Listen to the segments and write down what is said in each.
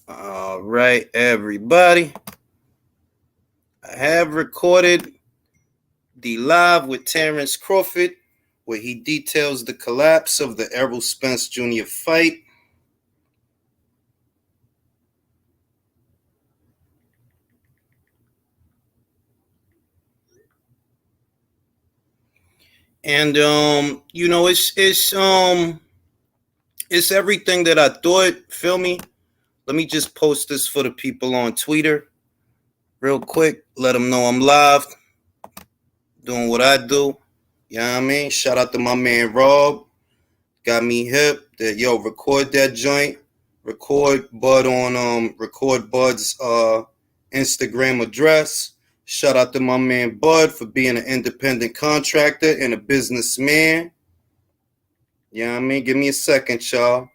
All right, everybody. I have recorded the live with Terrence Crawford, where he details the collapse of the Errol Spence Jr. fight. And it's everything that I thought. Feel me? Let me just post this for the people on Twitter real quick. Let them know I'm live, doing what I do. You know what I mean? Shout out to my man Rob. Got me hip. That record that joint. Record Bud's Instagram address. Shout out to my man Bud for being an independent contractor and a businessman. You know what I mean? Give me a second, y'all.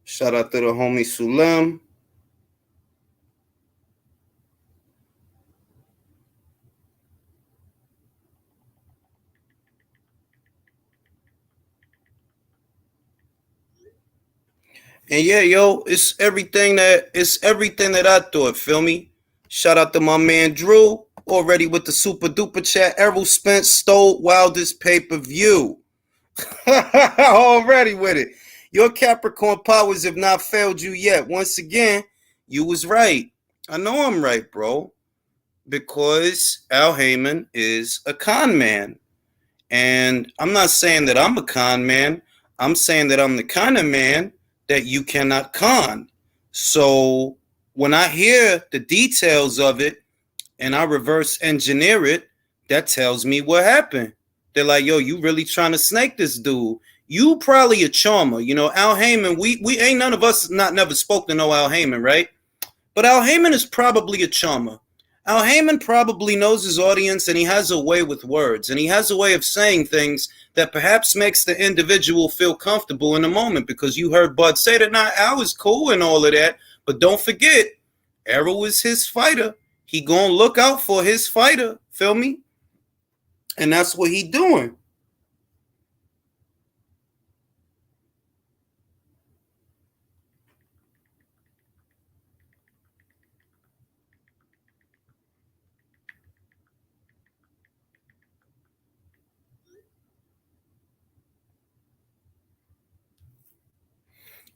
Shout out to the homie Sulem. And yeah, it's everything that I thought, feel me? Shout out to my man Drew, already with the super duper chat. Errol Spence stole Wilder's pay-per-view. Already with it. Your Capricorn powers have not failed you yet. Once again, you was right. I know I'm right, bro. Because Al Heyman is a con man. And I'm not saying that I'm a con man. I'm saying that I'm the kind of man that you cannot con. So when I hear the details of it and I reverse engineer it, that tells me what happened. They're like, yo, you really trying to snake this dude. You probably a charmer. You know, Al Heyman, we ain't none of us not never spoke to no Al Heyman, right? But Al Heyman is probably a charmer. Al Heyman probably knows his audience and he has a way with words and he has a way of saying things that perhaps makes the individual feel comfortable in the moment because you heard Bud say that now Al is cool and all of that, but don't forget, Errol is his fighter. He gonna look out for his fighter, feel me? And that's what he doing.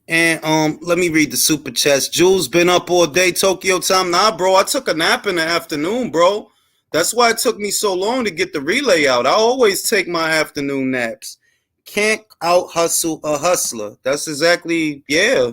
And let me read the super chats. Jules been up all day, Tokyo time. Nah, bro, I took a nap in the afternoon, bro. That's why it took me so long to get the relay out. I always take my afternoon naps. Can't out hustle a hustler. That's exactly, yeah.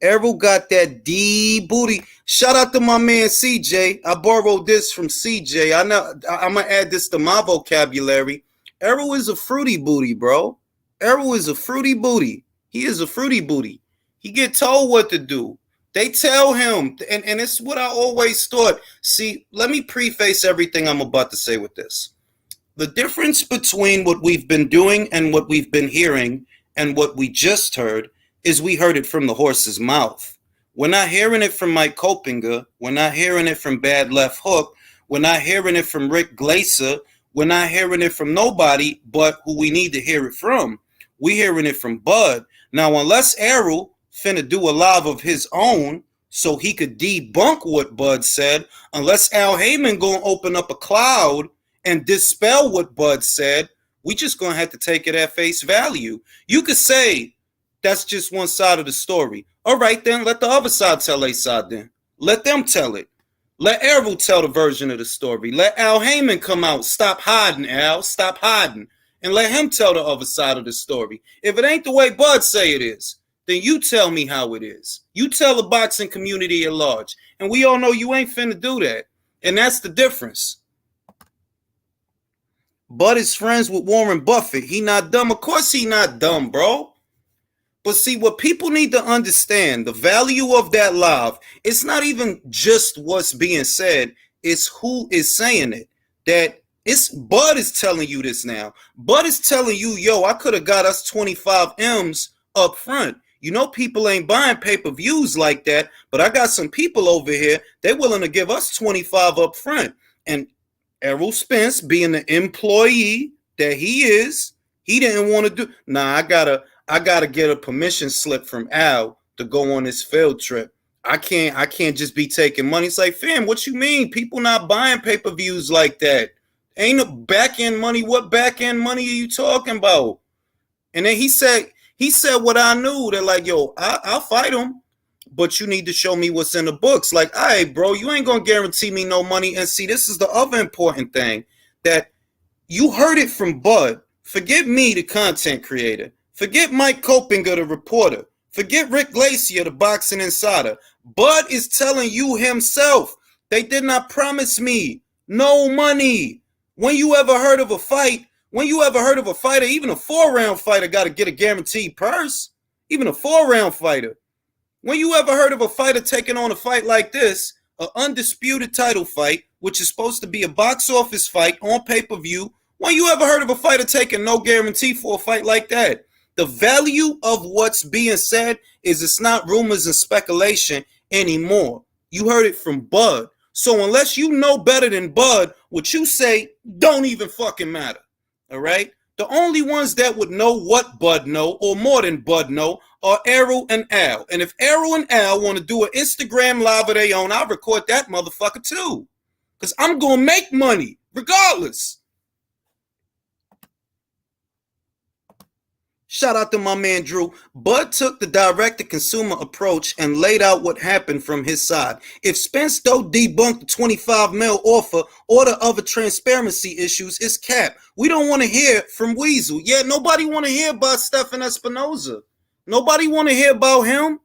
Errol got that D booty. Shout out to my man CJ. I borrowed this from CJ. I know I'm gonna add this to my vocabulary. Errol is a fruity booty, bro. Errol is a fruity booty. He is a fruity booty. He get told what to do. They tell him, and it's what I always thought. See, let me preface everything I'm about to say with this. The difference between what we've been doing and what we've been hearing and what we just heard is we heard it from the horse's mouth. We're not hearing it from Mike Copinger. We're not hearing it from Bad Left Hook. We're not hearing it from Rick Glaser. We're not hearing it from nobody but who we need to hear it from. We're hearing it from Bud. Now, unless Errol finna do a live of his own so he could debunk what Bud said, unless Al Heyman gonna open up a cloud and dispel what Bud said, we just gonna have to take it at face value. You could say that's just one side of the story. All right, then let the other side tell a side. Then let them tell it. Let Errol tell the version of the story. Let Al Heyman come out. Stop hiding, Al. Stop hiding. And let him tell the other side of the story. If it ain't the way Bud say it is, then you tell me how it is. You tell the boxing community at large. And we all know you ain't finna do that. And that's the difference. Bud is friends with Warren Buffett. He not dumb. Of course he not dumb, bro. But see, what people need to understand, the value of that live, it's not even just what's being said, it's who is saying it. That it's Bud is telling you this now. Bud is telling you, yo, I could have got us 25 M's up front. You know, people ain't buying pay-per-views like that, but I got some people over here, they willing to give us 25 up front. And Errol Spence, being the employee that he is, he didn't want to do. Nah, I gotta get a permission slip from Al to go on this field trip. I can't just be taking money. It's like, fam, what you mean? People not buying pay-per-views like that. Ain't a back end money. What back end money are you talking about? And then he said what I knew. They're like, yo, I'll fight him, but you need to show me what's in the books. Like, all right, bro, you ain't gonna guarantee me no money. And see, this is the other important thing that you heard it from Bud. Forget me, the content creator. Forget Mike Copinger, the reporter. Forget Rick Glacier, the boxing insider. Bud is telling you himself, they did not promise me no money. When you ever heard of a fight, when you ever heard of a fighter, even a 4-round fighter got to get a guaranteed purse? Even a 4-round fighter. When you ever heard of a fighter taking on a fight like this, an undisputed title fight, which is supposed to be a box office fight on pay-per-view? When you ever heard of a fighter taking no guarantee for a fight like that? The value of what's being said is it's not rumors and speculation anymore. You heard it from Bud. So unless you know better than Bud, what you say don't even fucking matter. All right? The only ones that would know what Bud know, or more than Bud know, are Errol and Al. And if Errol and Al want to do an Instagram live of their own, I'll record that motherfucker too. Because I'm going to make money, regardless. Shout out to my man Drew. Bud took the direct-to-consumer approach and laid out what happened from his side. If Spence don't debunk the 25 mil offer or the other transparency issues, it's cap. We don't want to hear from Weasel. Yeah, nobody want to hear about Stephen Espinoza. Nobody want to hear about him.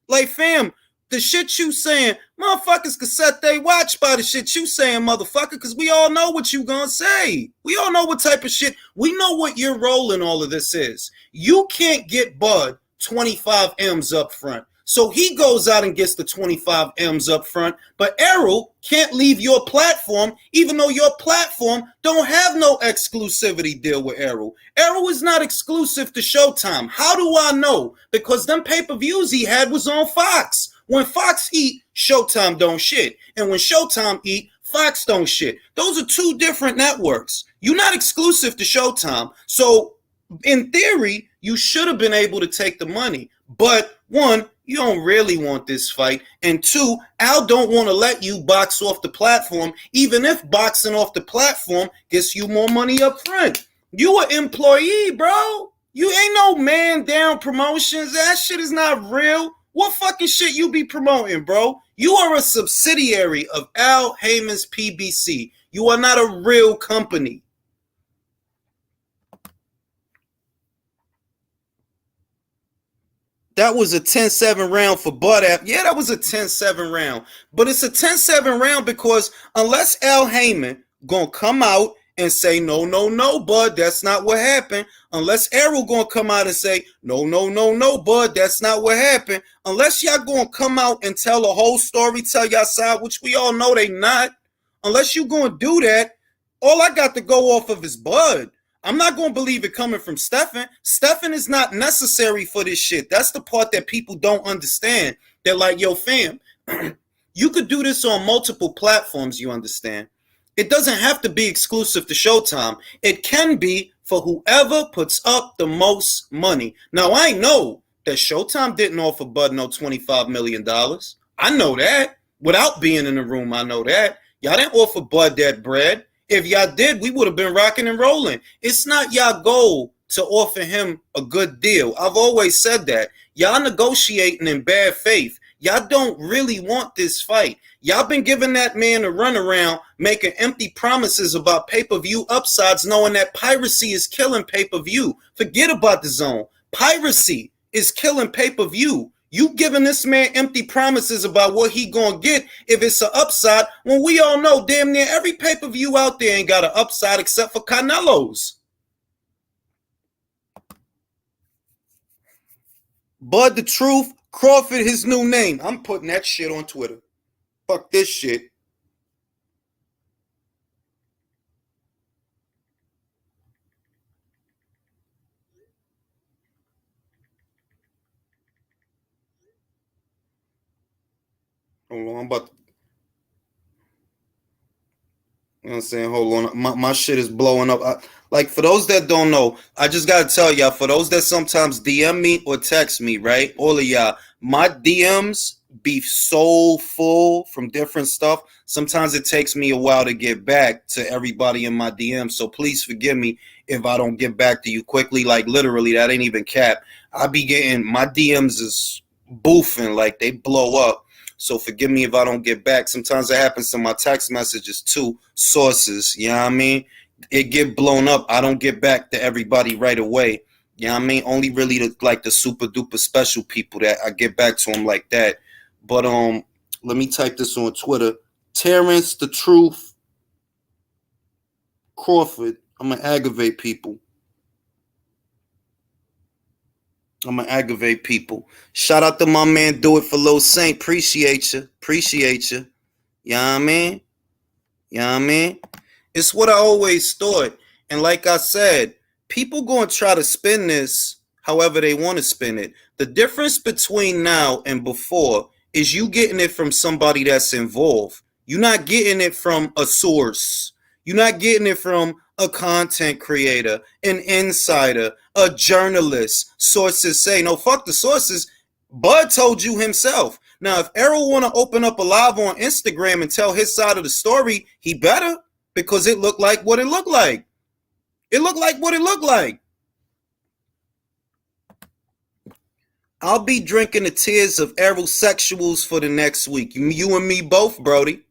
Like, fam, the shit you saying, motherfuckers could set they watch by the shit you saying, motherfucker, because we all know what you gonna say. We all know what type of shit. We know what your role in all of this is. You can't get Bud 25 M's up front. So he goes out and gets the 25 M's up front, but Errol can't leave your platform, even though your platform don't have no exclusivity deal with Errol. Errol is not exclusive to Showtime. How do I know? Because them pay-per-views he had was on Fox. When Fox eat, Showtime don't shit. And when Showtime eat, Fox don't shit. Those are two different networks. You're not exclusive to Showtime. So in theory, you should have been able to take the money. But one, you don't really want this fight. And two, Al don't want to let you box off the platform, even if boxing off the platform gets you more money up front. You an employee, bro. You ain't no man down promotions. That shit is not real. What fucking shit you be promoting, bro? You are a subsidiary of Al Heyman's PBC. You are not a real company. That was a 10-7 round for Bud App. Yeah, that was a 10-7 round. But it's a 10-7 round because unless Al Heyman gonna come out and say, no, no, no, Bud, that's not what happened. Unless Errol gonna come out and say, no, no, no, no, Bud, that's not what happened. Unless y'all gonna come out and tell a whole story, tell y'all side, which we all know they not. Unless you gonna do that, all I got to go off of is Bud. I'm not going to believe it coming from Stephen. Stephen is not necessary for this shit. That's the part that people don't understand. They're like, yo, fam, you could do this on multiple platforms, you understand? It doesn't have to be exclusive to Showtime. It can be for whoever puts up the most money. Now, I know that Showtime didn't offer Bud no $25 million. I know that. Without being in the room, I know that. Y'all didn't offer Bud that bread. If y'all did, we would have been rocking and rolling. It's not y'all goal to offer him a good deal. I've always said that. Y'all negotiating in bad faith. Y'all don't really want this fight. Y'all been giving that man a runaround, making empty promises about pay-per-view upsides, knowing that piracy is killing pay-per-view. Forget about the zone. Piracy is killing pay-per-view. You giving this man empty promises about what he gonna get if it's an upside, when we all know damn near every pay-per-view out there ain't got an upside except for Canelo's. Bud the Truth, Crawford his new name. I'm putting that shit on Twitter. Fuck this shit. Hold on, I'm about to... You know what I'm saying? Hold on. My shit is blowing up. Like, for those that don't know, I just got to tell y'all, for those that sometimes DM me or text me, right? All of y'all, my DMs be so full from different stuff. Sometimes it takes me a while to get back to everybody in my DMs. So please forgive me if I don't get back to you quickly. Like, literally, that ain't even cap. I be getting, my DMs is boofing, like they blow up. So forgive me if I don't get back. Sometimes it happens to my text messages too. Sources, you know what I mean? It get blown up. I don't get back to everybody right away. You know what I mean? Only really the super duper special people that I get back to them like that. But let me type this on Twitter. Terrence the Truth Crawford. I'm gonna aggravate people. Shout out to my man, Do It for Lil Saint. Appreciate you. You know what I mean? It's what I always thought. And like I said, people going to try to spin this however they want to spin it. The difference between now and before is you getting it from somebody that's involved. You're not getting it from a source. You're not getting it from a content creator, an insider, a journalist. Sources say, no, fuck the sources. Bud told you himself. Now, if Errol want to open up a live on Instagram and tell his side of the story, he better, because it looked like what it looked like. I'll be drinking the tears of Errol sexuals for the next week. You and me both, Brody.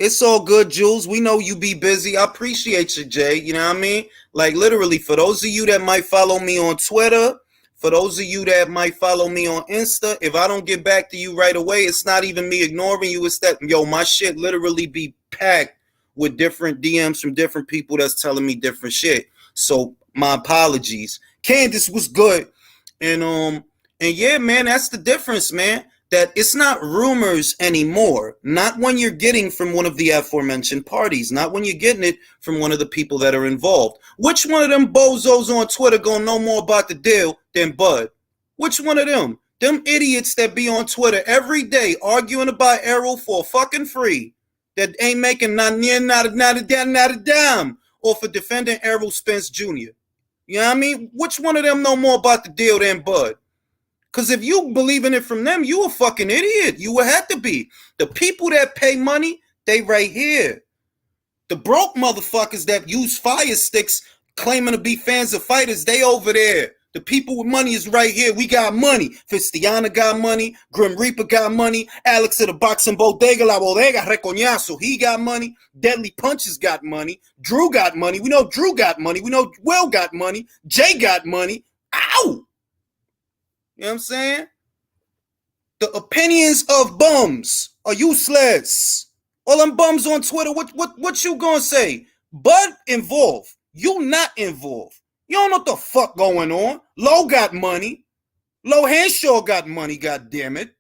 It's all good, Jules. We know you be busy. I appreciate you, Jay. You know what I mean? Like, literally, for those of you that might follow me on Twitter, for those of you that might follow me on Insta, if I don't get back to you right away, it's not even me ignoring you. It's that, my shit literally be packed with different DMs from different people that's telling me different shit. So, my apologies. Candace was good. And yeah, man, that's the difference, man. That it's not rumors anymore. Not when you're getting from one of the aforementioned parties. Not when you're getting it from one of the people that are involved. Which one of them bozos on Twitter gonna know more about the deal than Bud? Which one of them? Them idiots that be on Twitter every day arguing about Errol for fucking free. That ain't making not a dime. Or for defending Errol Spence Jr. You know what I mean? Which one of them know more about the deal than Bud? Because if you believe in it from them, you a fucking idiot. You would have to be. The people that pay money, they right here. The broke motherfuckers that use fire sticks claiming to be fans of fighters, they over there. The people with money is right here. We got money. Fistiana got money. Grim Reaper got money. Alex at the Boxing Bodega, La Bodega, Recoñazo, he got money. Deadly Punches got money. Drew got money. We know Drew got money. We know Will got money. Jay got money. Ow! You know what I'm saying? The opinions of bums are useless. All them bums on Twitter, what you gonna say? Bud involved. You not involved. You don't know what the fuck going on. Low got money. Low Henshaw got money, goddammit.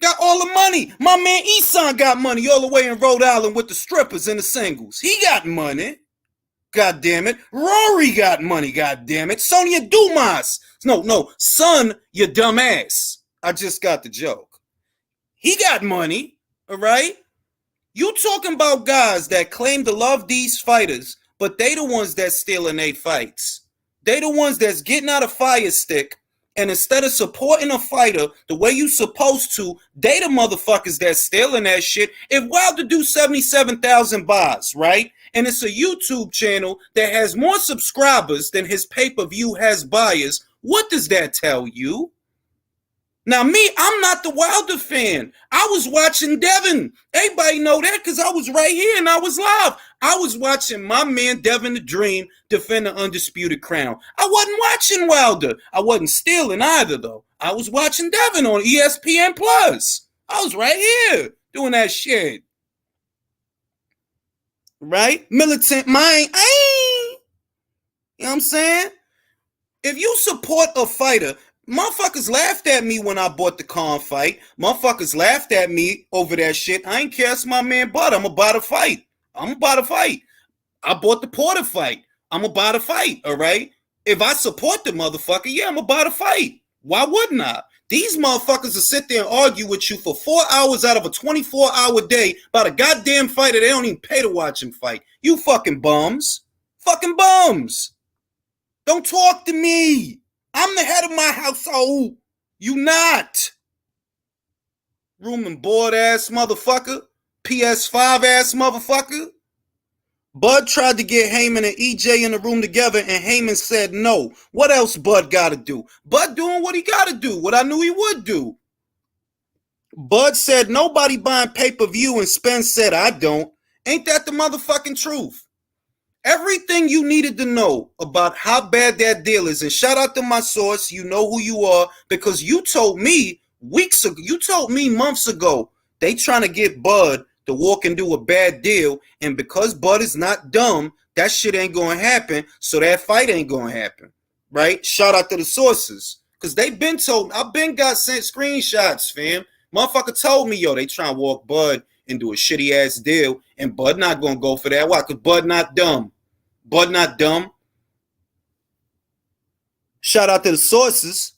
Got all the money. My man Eson got money all the way in Rhode Island with the strippers and the singles. He got money. God damn it. Rory got money, god damn it. Sonia Dumas. No, son, you dumbass. I just got the joke. He got money, all right? You talking about guys that claim to love these fighters, but they the ones that's stealing their fights. They the ones that's getting out a fire stick, and instead of supporting a fighter the way you supposed to, they the motherfuckers that's stealing that shit. If Wilder do 77,000 buys, right? And it's a YouTube channel that has more subscribers than his pay-per-view has buyers, what does that tell you? Now, me, I'm not the Wilder fan. I was watching Devin. Everybody know that because I was right here and I was live. I was watching my man Devin the Dream defend the Undisputed Crown. I wasn't watching Wilder. I wasn't stealing either, though. I was watching Devin on ESPN+. I was right here doing that shit. Right? Militant mind. You know what I'm saying? If you support a fighter, motherfuckers laughed at me when I bought the Khan fight. Motherfuckers laughed at me over that shit. I ain't care. It's my man Bud. I'm about to fight. I bought the Porter fight. I'm about to fight, all right? If I support the motherfucker, yeah, I'm about to fight. Why wouldn't I? These motherfuckers will sit there and argue with you for 4 hours out of a 24-hour day about a goddamn fight that they don't even pay to watch him fight. You fucking bums. Fucking bums. Don't talk to me. I'm the head of my household. You not. Room and board ass motherfucker. PS5 ass motherfucker. Bud tried to get Heyman and EJ in the room together, and Heyman said no. What else Bud got to do? Bud doing what he got to do, what I knew he would do. Bud said nobody buying pay-per-view, and Spence said I don't. Ain't that the motherfucking truth? Everything you needed to know about how bad that deal is, and shout out to my source, you know who you are, because you told me weeks ago, you told me months ago, they trying to get Bud to walk and do a bad deal, and because Bud is not dumb, that shit ain't gonna happen, so that fight ain't gonna happen, right? Shout out to the sources, because they been told, I've been got sent screenshots, fam. Motherfucker told me, yo, they trying to walk Bud and do a shitty ass deal, and Bud not gonna go for that. Why? Because Bud not dumb. Bud not dumb. Shout out to the sources.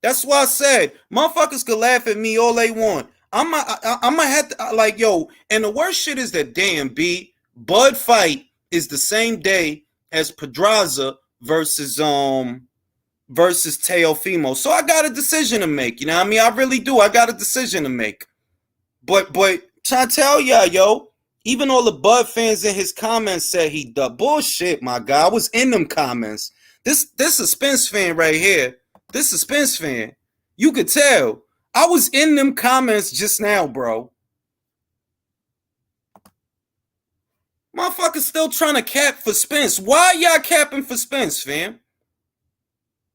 That's why I said, motherfuckers could laugh at me all they want. I'm gonna have to, like, yo, and the worst shit is that damn B, Bud fight is the same day as Pedraza versus Teofimo. So I got a decision to make. You know what I mean? I really do. I got a decision to make. But trying to tell y'all, yo, even all the Bud fans in his comments said he dubbed. Bullshit, my guy. I was in them comments. This a Spence fan right here. This a Spence fan. You could tell. I was in them comments just now, bro. Motherfuckers still trying to cap for Spence. Why y'all capping for Spence, fam?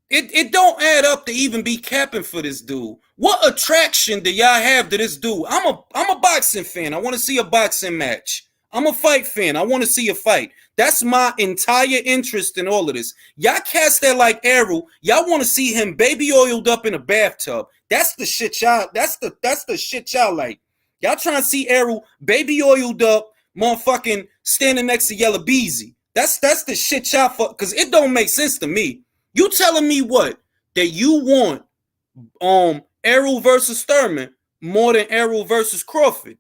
It don't add up to even be capping for this dude. What attraction do y'all have to this dude? I'm a boxing fan. I want to see a boxing match. I'm a fight fan. I want to see a fight. That's my entire interest in all of this. Y'all cast that like Errol. Y'all want to see him baby oiled up in a bathtub. That's the shit y'all. That's the shit y'all like. Y'all trying to see Errol baby oiled up, motherfucking standing next to Yella Beezy. That's the shit y'all fuck. Cause it don't make sense to me. You telling me what? That you want Errol versus Thurman more than Errol versus Crawford?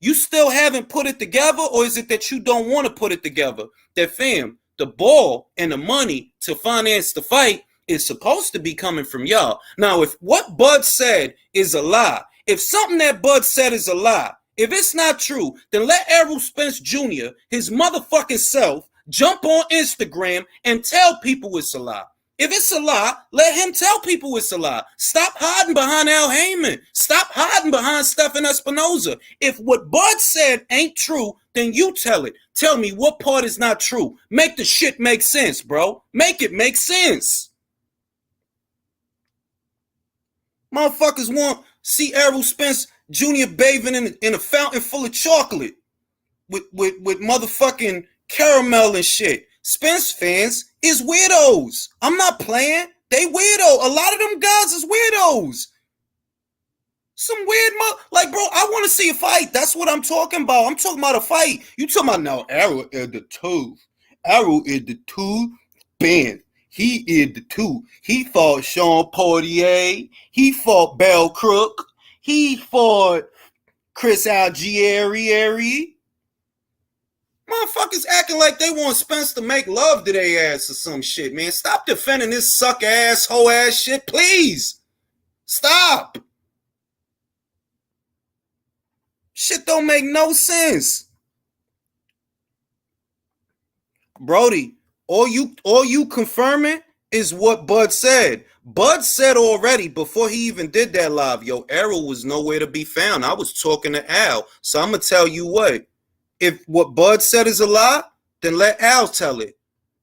You still haven't put it together, or is it that you don't want to put it together? That fam, the ball and the money to finance the fight is supposed to be coming from y'all. Now, if what Bud said is a lie, if something that Bud said is a lie, if it's not true, then let Errol Spence Jr., his motherfucking self, jump on Instagram and tell people it's a lie. If it's a lie, let him tell people it's a lie. Stop hiding behind Al Heyman. Stop hiding behind Stephen Espinoza. If what Bud said ain't true, then you tell it. Tell me what part is not true. Make the shit make sense, bro. Make it make sense. Motherfuckers want to see Errol Spence Jr. bathing in a fountain full of chocolate with motherfucking caramel and shit. Spence fans is weirdos. I'm not playing. They weirdo. A lot of them guys is weirdos. Some weird like, bro, I want to see a fight. That's what I'm talking about. I'm talking about a fight. You talking about now Errol is the tooth. Errol is the tooth. Ben. He is the tooth. He fought Sean Portier. He fought Bell Crook. He fought Chris Algieri. Motherfuckers acting like they want Spence to make love to their ass or some shit, man. Stop defending this suck ass, hoe ass shit, please. Stop. Shit don't make no sense. Brody, all you confirming is what Bud said. Bud said already before he even did that live, yo, Errol was nowhere to be found. I was talking to Al. So I'm going to tell you what. If what Bud said is a lie, then let Al tell it.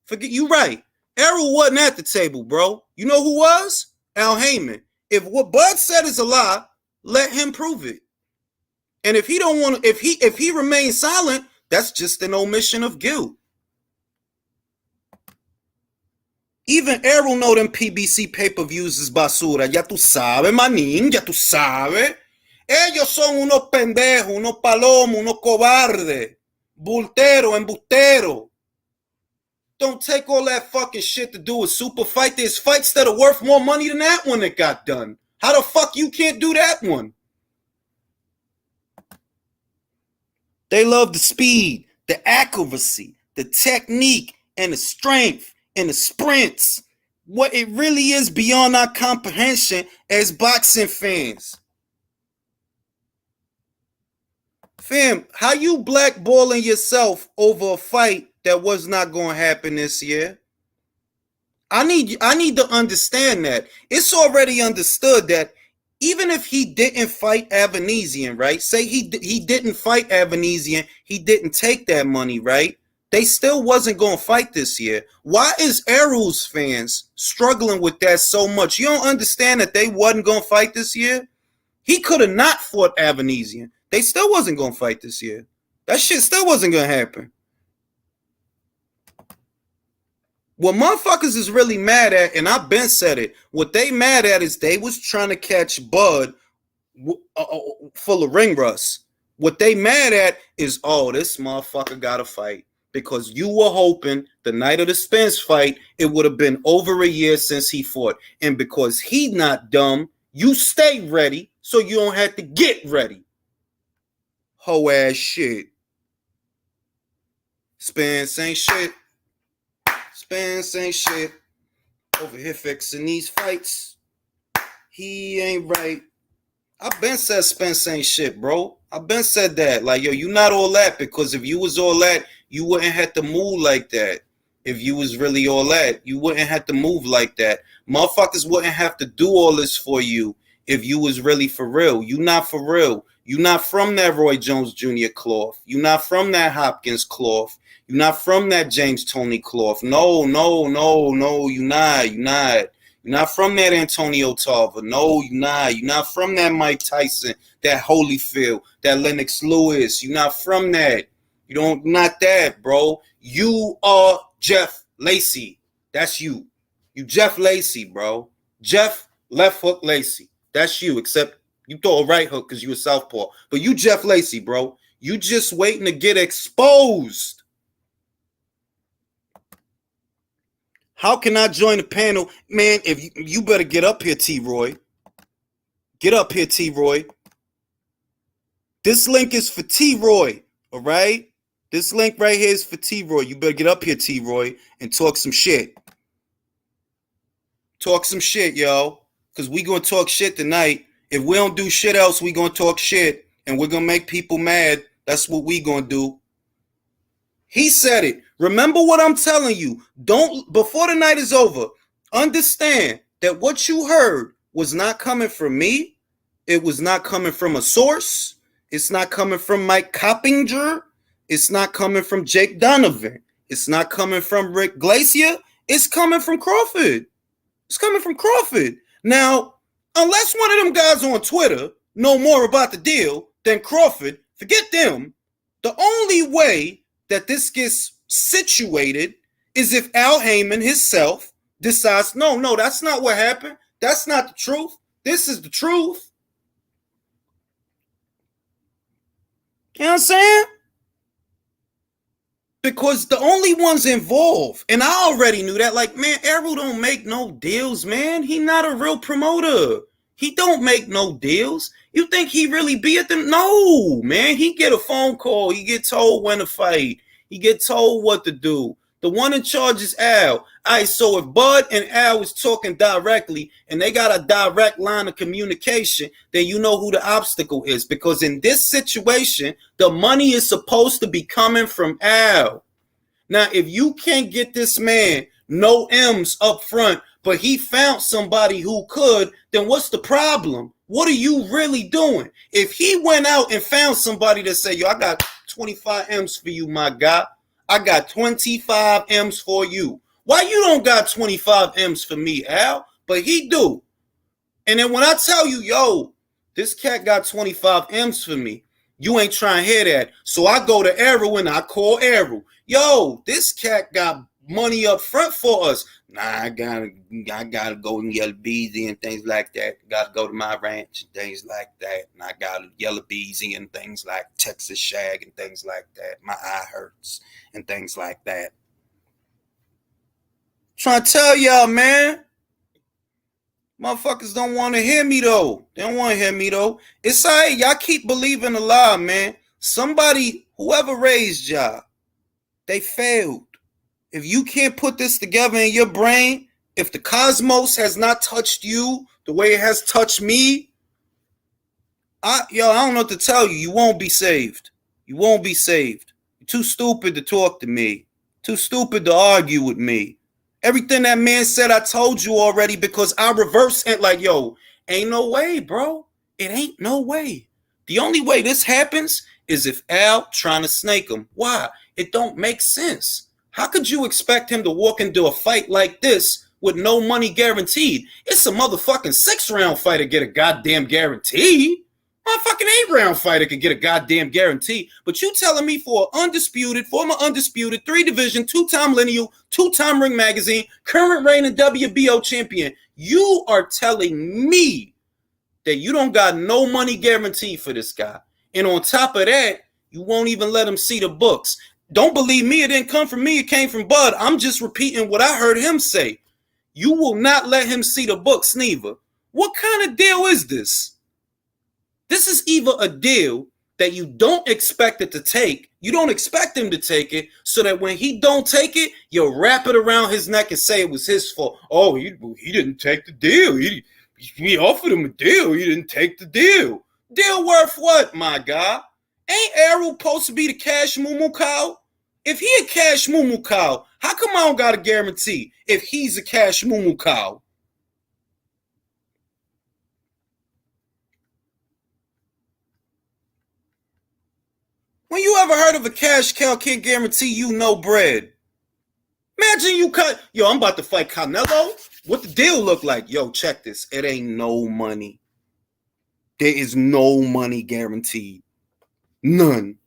Forget you right. Errol wasn't at the table, bro. You know who was? Al Heyman. If what Bud said is a lie, let him prove it. And if he don't want to, if he remains silent, that's just an omission of guilt. Even Errol know them PBC pay-per-views is basura. Ya tú sabes, manín, ya tú sabes. Ellos son unos pendejos, unos palomos, unos cobardes. Bultero, embustero. Don't take all that fucking shit to do a super fight. There's fights that are worth more money than that one that got done. How the fuck you can't do that one? They love the speed, the accuracy, the technique, and the strength, and the sprints. What it really is beyond our comprehension as boxing fans. Fam, how you blackballing yourself over a fight that was not going to happen this year? I need to understand that. It's already understood that even if he didn't fight Avanesian, right? Say he didn't fight Avanesian, he didn't take that money, right? They still wasn't going to fight this year. Why is Errol's fans struggling with that so much? You don't understand that they wasn't going to fight this year? He could have not fought Avanesian. They still wasn't going to fight this year. That shit still wasn't going to happen. What motherfuckers is really mad at, and I've been said it, what they mad at is they was trying to catch Bud full of ring rust. What they mad at is, oh, this motherfucker got to fight. Because you were hoping the night of the Spence fight, it would have been over a year since he fought. And because he not dumb, you stay ready so you don't have to get ready. Hoe ass shit. Spence ain't shit. Spence ain't shit. Over here fixing these fights. He ain't right. I've been said Spence ain't shit, bro. I've been said that. Like, yo, you not all that, because if you was all that, you wouldn't have to move like that. If you was really all that, you wouldn't have to move like that. Motherfuckers wouldn't have to do all this for you if you was really for real. You not for real. You not from that Roy Jones Jr. cloth. You not from that Hopkins cloth. You not from that James Toney cloth. No, you not. You're not from that Antonio Tarver. No, you're not. You're not from that Mike Tyson, that Holyfield, that Lennox Lewis. You're not from that. You don't, not that, bro. You are Jeff Lacey. That's you. You Jeff Lacey, bro. Jeff left hook Lacey. That's you, except you throw a right hook because you a southpaw. But you Jeff Lacey, bro. You just waiting to get exposed. How can I join the panel? Man, if you better get up here, T-Roy. Get up here, T-Roy. This link is for T-Roy, all right? This link right here is for T-Roy. You better get up here, T-Roy, and talk some shit. Talk some shit, yo. Because we going to talk shit tonight. If we don't do shit else, we going to talk shit. And we're going to make people mad. That's what we going to do. He said it. Remember what I'm telling you. Don't, before the night is over, understand that what you heard was not coming from me. It was not coming from a source. It's not coming from Mike Coppinger. It's not coming from Jake Donovan. It's not coming from Rick Glacier. It's coming from Crawford. It's coming from Crawford. Now, unless one of them guys on Twitter know more about the deal than Crawford, forget them. The only way that this gets situated is if Al Heyman himself decides, no, that's not what happened. That's not the truth. This is the truth. You know what I'm saying? Because the only ones involved, and I already knew that, like, man, Errol don't make no deals, man. He not a real promoter. He don't make no deals. You think he really be at them? No, man. He get a phone call. He get told when to fight. He get told what to do. The one in charge is Al. All right, so if Bud and Al is talking directly and they got a direct line of communication, then you know who the obstacle is. Because in this situation, the money is supposed to be coming from Al. Now, if you can't get this man no M's up front, but he found somebody who could, then what's the problem? What are you really doing? If he went out and found somebody that said, yo, I got 25 M's for you, my guy. I got 25 M's for you. Why you don't got 25 M's for me, Al? But he do. And then when I tell you, yo, this cat got 25 M's for me, you ain't trying to hear that. So I go to Errol and I call Errol. Yo, this cat got money up front for us. Nah, I gotta go and Yellow Beezy and things like that. Gotta go to my ranch and things like that. And I got Yellow Beezy and things like Texas Shag and things like that. My eye hurts and things like that. Trying to tell y'all, man. Motherfuckers don't want to hear me though. They don't want to hear me though. It's alright. Y'all keep believing a lie, man. Somebody, whoever raised y'all, they failed. If you can't put this together in your brain, if the cosmos has not touched you the way it has touched me, I don't know what to tell you. You won't be saved. You won't be saved. You're too stupid to talk to me. Too stupid to argue with me. Everything that man said, I told you already because I reversed it like, yo, ain't no way, bro. It ain't no way. The only way this happens is if Al trying to snake him. Why? It don't make sense. How could you expect him to walk into a fight like this with no money guaranteed? It's a motherfucking 6-round fight to get a goddamn guarantee. Motherfucking 8-round fighter could get a goddamn guarantee. But you telling me for an former undisputed, 3-division, 2-time lineal, 2-time Ring Magazine, current reigning WBO champion, you are telling me that you don't got no money guarantee for this guy. And on top of that, you won't even let him see the books. Don't believe me, it didn't come from me, it came from Bud. I'm just repeating what I heard him say. You will not let him see the books, neither. What kind of deal is this? This is either a deal that you don't expect it to take, you don't expect him to take it, so that when he don't take it, you'll wrap it around his neck and say it was his fault. Oh, he didn't take the deal. We offered him a deal. He didn't take the deal. Deal worth what, my guy? Ain't Errol supposed to be the cash moo cow? If he a cash moo cow, how come I don't got a guarantee if he's a cash moo cow? When you ever heard of a cash cow can't guarantee you no bread? Imagine you cut, yo, I'm about to fight Canelo. What the deal look like? Yo, check this. It ain't no money. There is no money guaranteed. None.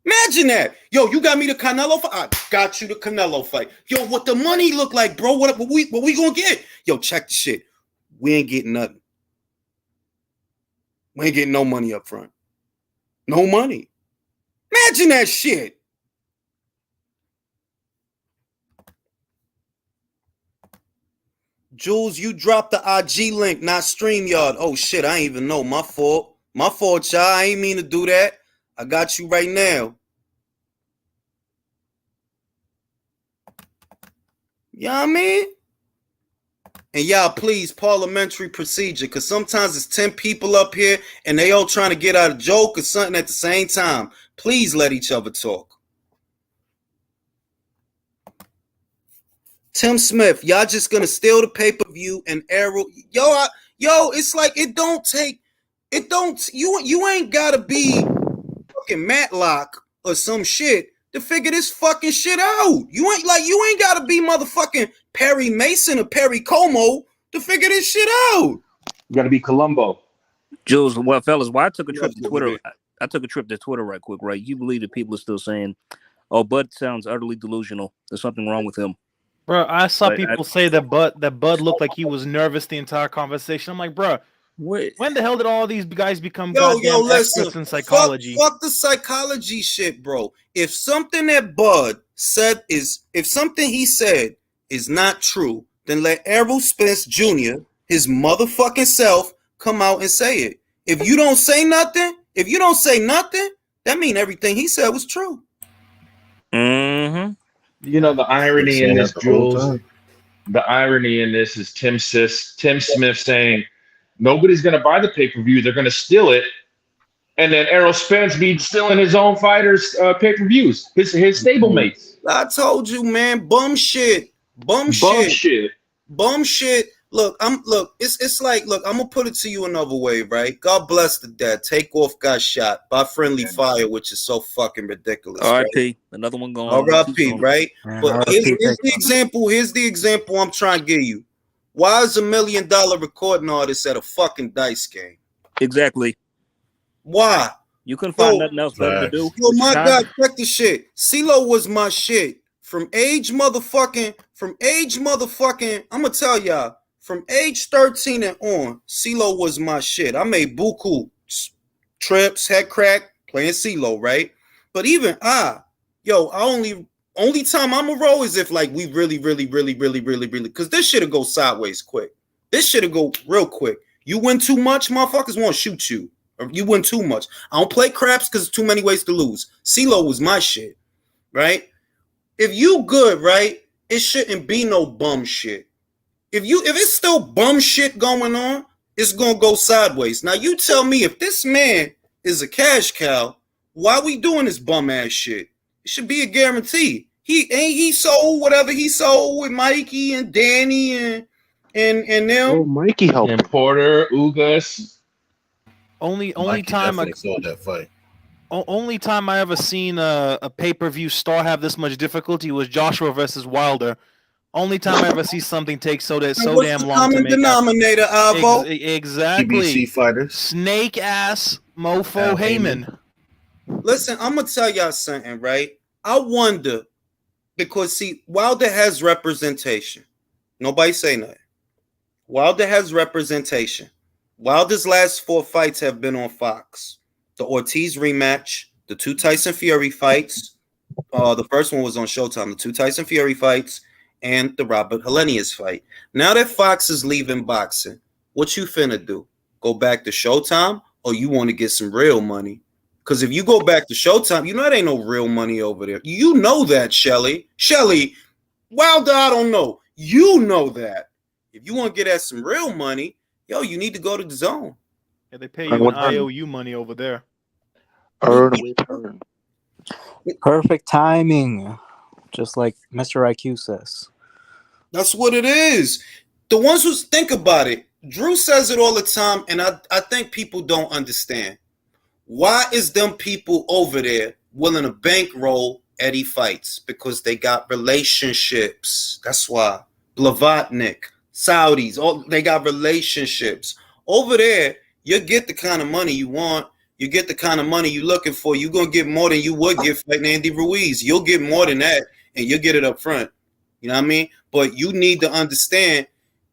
Imagine that. Yo, you got me the Canelo fight? I got you the Canelo fight. Yo, what the money look like, bro? What we gonna get? Yo, check the shit. We ain't getting nothing. We ain't getting no money up front. No money. Imagine that shit. Jules, you dropped the IG link, not StreamYard. Oh shit, I ain't even know. My fault. My fault, y'all. I ain't mean to do that. I got you right now. You know what I mean? And y'all, please, parliamentary procedure, because sometimes it's 10 people up here and they all trying to get out a joke or something at the same time. Please let each other talk. Tim Smith, y'all just gonna steal the pay-per-view and Arrow. Yo, it's like it don't. You ain't gotta be fucking Matlock or some shit to figure this fucking shit out. You ain't gotta be motherfucking Perry Mason or Perry Como to figure this shit out. You gotta be Columbo. Jules, well, fellas, I took a trip to Twitter. I took a trip to Twitter right quick, right? You believe that people are still saying, "Oh, Bud sounds utterly delusional. There's something wrong with him." Bro, I saw people say that Bud looked like he was nervous the entire conversation. I'm like, bro, when the hell did all these guys become goddamn experts in psychology? Fuck the psychology shit, bro. If something that Bud said if something he said is not true, then let Errol Spence Jr., his motherfucking self, come out and say it. If you don't say nothing, that means everything he said was true. Mm-hmm. You know, the irony in this, Jules, the irony in this is Tim Smith saying nobody's going to buy the pay-per-view. They're going to steal it. And then Errol Spence be stealing his own fighters' pay-per-views, his stablemates. I told you, man, bum shit. Look, it's like, look, I'm gonna put it to you another way, right? God bless the dead. Takeoff got shot by friendly fire, which is so fucking ridiculous. R.I.P. Right? Another one going. R.I.P. Right? But here's the example. Here's the example I'm trying to give you. Why is $1 million recording artist at a fucking dice game? Exactly. Why? You couldn't find nothing else better to do. Yo, my God, check the shit. CeeLo was my shit. From age motherfucking, I'm gonna tell y'all, from age 13 and on, CeeLo was my shit. I made buku trips, head crack, playing CeeLo, right? But even only time I'm a roll is if like we really, because this shit'll go sideways quick. This shit'll go real quick. You win too much, motherfuckers want to shoot you. Or you win too much. I don't play craps because there's too many ways to lose. CeeLo was my shit, right? If you good, right, it shouldn't be no bum shit. If it's still bum shit going on, it's gonna go sideways. Now you tell me if this man is a cash cow, why we doing this bum ass shit? It should be a guarantee. He sold whatever he sold with Mikey and Danny and them. Oh, Mikey helped. And Porter, Ugas. Only time I saw that fight. Only time I ever seen a pay-per-view star have this much difficulty was Joshua versus Wilder. Only time I ever see something take so damn long to common make denominator, Avo. Exactly. PBC fighters. Snake ass mofo Heyman. Listen, I'm gonna tell y'all something, right? I wonder because see, Wilder has representation. Nobody say nothing. Wilder has representation. Wilder's last 4 fights have been on Fox. The Ortiz rematch, the 2 Tyson Fury fights. The first one was on Showtime. The 2 Tyson Fury fights and the Robert Helenius fight. Now that Fox is leaving boxing, what you finna do? Go back to Showtime, or you want to get some real money? Because if you go back to Showtime, you know there ain't no real money over there. You know that, Shelly. Shelly, Wilder, I don't know. You know that. If you want to get at some real money, yo, you need to go to the Zone. Yeah, they pay you an IOU money over there. Earn with earn. Perfect timing, just like Mr. IQ says. That's what it is. The ones who think about it, Drew says it all the time, and I think people don't understand. Why is them people over there willing to bankroll Eddie fights? Because they got relationships. That's why. Blavatnik, Saudis, they got relationships. Over there, you get the kind of money you want. You get the kind of money you're looking for. You're going to get more than you would get fighting Andy Ruiz. You'll get more than that, and you'll get it up front. You know what I mean? But you need to understand,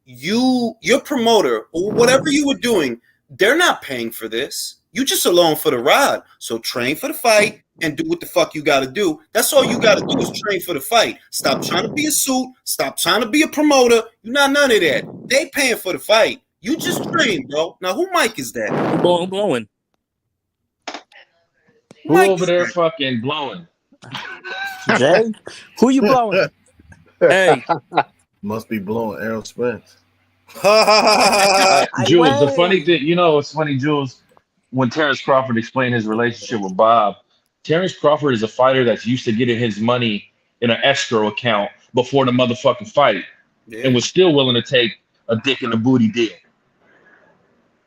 your promoter, or whatever you were doing, they're not paying for this. You just along for the ride. So train for the fight and do what the fuck you got to do. That's all you got to do is train for the fight. Stop trying to be a suit. Stop trying to be a promoter. You're not none of that. They paying for the fight. You just train, bro. Now, who Mike is that? Who blowing? Who over there fucking blowing? Jay, who you blowing? Hey, Must be blowing Errol Spence. Jules, the funny thing, you know, it's funny, Jules, when Terrence Crawford explained his relationship with Bob, Terrence Crawford is a fighter that's used to getting his money in an escrow account before the motherfucking fight, and was still willing to take a dick in the booty deal.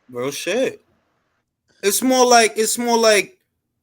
Real shit. It's more like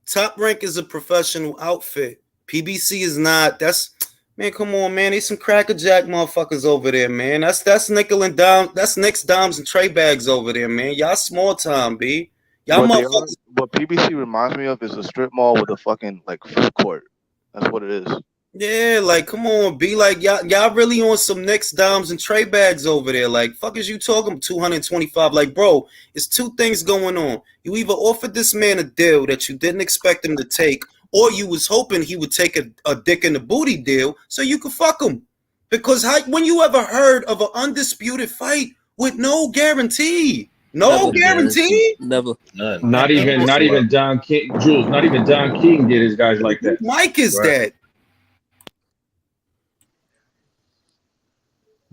Top Rank is a professional outfit. PBC is not. That's, man, come on, man. There's some crackerjack motherfuckers over there, man. That's nickel and dime. That's Nicks, dimes, and tray bags over there, man. Y'all small time, B. Y'all motherfuckers. What PBC reminds me of is a strip mall with a fucking like food court. That's what it is. Yeah, like, come on, be like, y'all really on some Nicks, dimes, and tray bags over there. Like, fuck is you talking 225? Like, bro, it's 2 things going on. You either offered this man a deal that you didn't expect him to take, or you was hoping he would take a dick in the booty deal so you could fuck him. Because when you ever heard of an undisputed fight with no guarantee? No guarantee? Never. None. Not even Don King, Jules. Not even Don King did his guys like that. Mike is that.